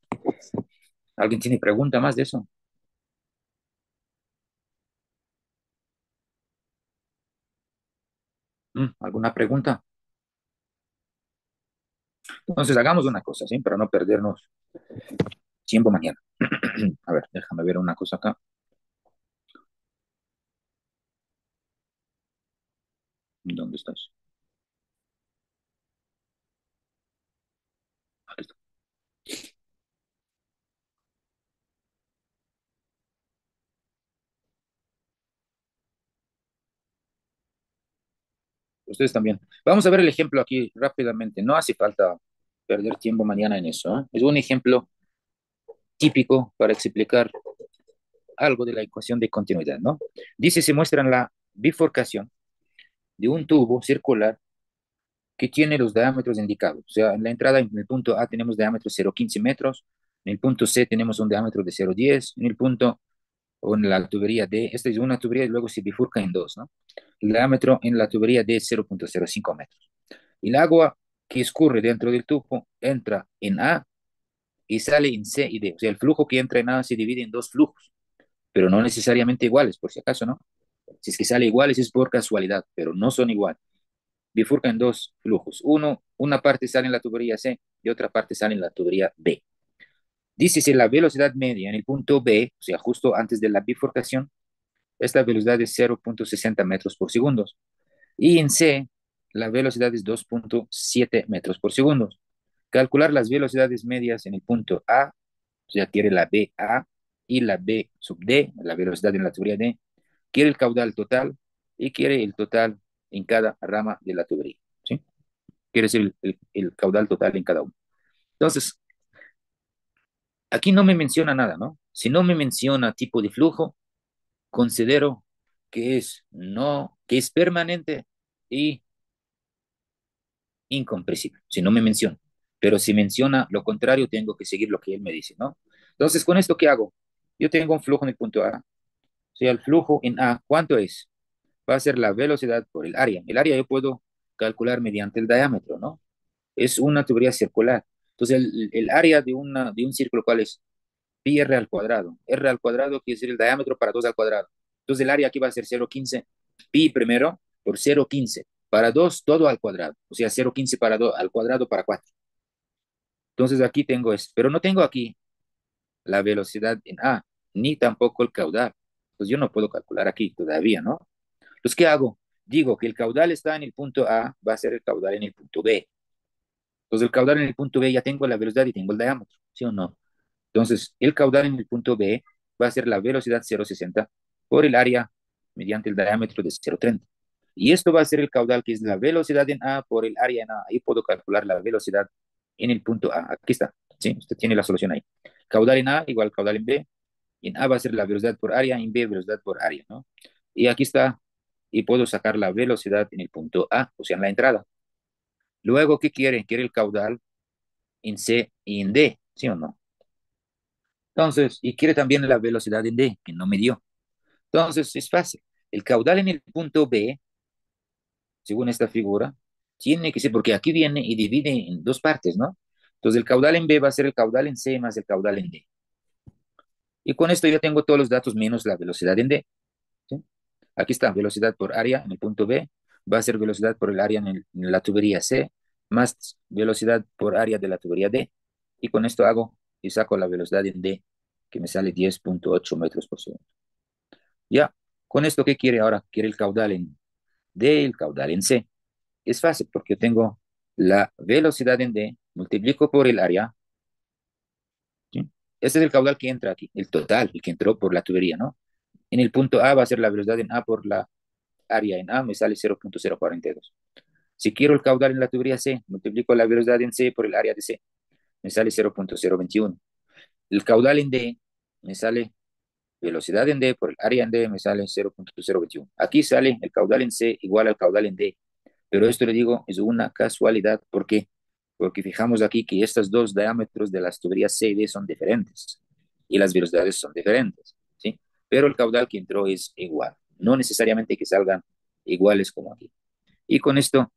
¿Alguien tiene pregunta más de eso? ¿Alguna pregunta? Entonces hagamos una cosa, ¿sí? Para no perdernos tiempo mañana. A ver, déjame ver una cosa acá. ¿Dónde estás? Aquí está. Ustedes también. Vamos a ver el ejemplo aquí rápidamente. No hace falta perder tiempo mañana en eso, ¿eh? Es un ejemplo típico para explicar algo de la ecuación de continuidad, ¿no? Dice, se muestra la bifurcación de un tubo circular que tiene los diámetros indicados. O sea, en la entrada, en el punto A tenemos diámetro 0,15 metros, en el punto C tenemos un diámetro de 0,10, en el punto, o en la tubería D, esta es una tubería y luego se bifurca en dos, ¿no? El diámetro en la tubería D es 0,05 metros. El agua que escurre dentro del tubo entra en A y sale en C y D. O sea, el flujo que entra en A se divide en dos flujos, pero no necesariamente iguales, por si acaso, ¿no? Si es que sale iguales es por casualidad, pero no son iguales. Bifurca en dos flujos. Una parte sale en la tubería C y otra parte sale en la tubería B. Dice si la velocidad media en el punto B, o sea, justo antes de la bifurcación, esta velocidad es 0,60 metros por segundo. Y en C, la velocidad es 2,7 metros por segundo. Calcular las velocidades medias en el punto A, o sea, quiere la BA y la B sub D, la velocidad en la tubería D, quiere el caudal total y quiere el total en cada rama de la tubería, ¿sí? Quiere decir el caudal total en cada uno. Entonces, aquí no me menciona nada, ¿no? Si no me menciona tipo de flujo, considero que es no, que es permanente y incompresible, si no me menciona. Pero si menciona lo contrario, tengo que seguir lo que él me dice, ¿no? Entonces, ¿con esto qué hago? Yo tengo un flujo en el punto A. O sea, el flujo en A, ¿cuánto es? Va a ser la velocidad por el área. El área yo puedo calcular mediante el diámetro, ¿no? Es una tubería circular. Entonces, el área de un círculo, ¿cuál es? Pi r al cuadrado. R al cuadrado quiere decir el diámetro para 2 al cuadrado. Entonces, el área aquí va a ser 0,15 pi primero por 0,15 para 2 todo al cuadrado. O sea, 0,15 para 2 al cuadrado para 4. Entonces, aquí tengo eso. Pero no tengo aquí la velocidad en A, ni tampoco el caudal. Pues yo no puedo calcular aquí todavía, ¿no? Entonces, ¿qué hago? Digo que el caudal está en el punto A, va a ser el caudal en el punto B. Entonces, el caudal en el punto B ya tengo la velocidad y tengo el diámetro, ¿sí o no? Entonces, el caudal en el punto B va a ser la velocidad 0,60 por el área mediante el diámetro de 0,30. Y esto va a ser el caudal que es la velocidad en A por el área en A. Ahí puedo calcular la velocidad en el punto A. Aquí está, ¿sí? Usted tiene la solución ahí. Caudal en A igual caudal en B. Y en A va a ser la velocidad por área, en B velocidad por área, ¿no? Y aquí está, y puedo sacar la velocidad en el punto A, o sea, en la entrada. Luego, ¿qué quiere? Quiere el caudal en C y en D, ¿sí o no? Entonces, y quiere también la velocidad en D, que no me dio. Entonces, es fácil. El caudal en el punto B, según esta figura, tiene que ser, porque aquí viene y divide en dos partes, ¿no? Entonces, el caudal en B va a ser el caudal en C más el caudal en D. Y con esto ya tengo todos los datos menos la velocidad en D, ¿sí? Aquí está, velocidad por área en el punto B, va a ser velocidad por el área en la tubería C, más velocidad por área de la tubería D. Y con esto hago y saco la velocidad en D, que me sale 10,8 metros por segundo. Ya, con esto, ¿qué quiere ahora? Quiere el caudal en D y el caudal en C. Es fácil porque yo tengo la velocidad en D, multiplico por el área, ¿sí? Este es el caudal que entra aquí, el total, el que entró por la tubería, ¿no? En el punto A va a ser la velocidad en A por la área en A, me sale 0,042. Si quiero el caudal en la tubería C, multiplico la velocidad en C por el área de C, me sale 0,021. El caudal en D me sale velocidad en D por el área en D, me sale 0,021. Aquí sale el caudal en C igual al caudal en D, pero esto le digo es una casualidad. ¿Por qué? Porque fijamos aquí que estos dos diámetros de las tuberías C y D son diferentes y las velocidades son diferentes, ¿sí? pero el caudal que entró es igual. No necesariamente que salgan iguales como aquí. Y con esto,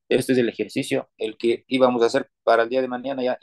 este es el ejercicio, el que íbamos a hacer para el día de mañana, ya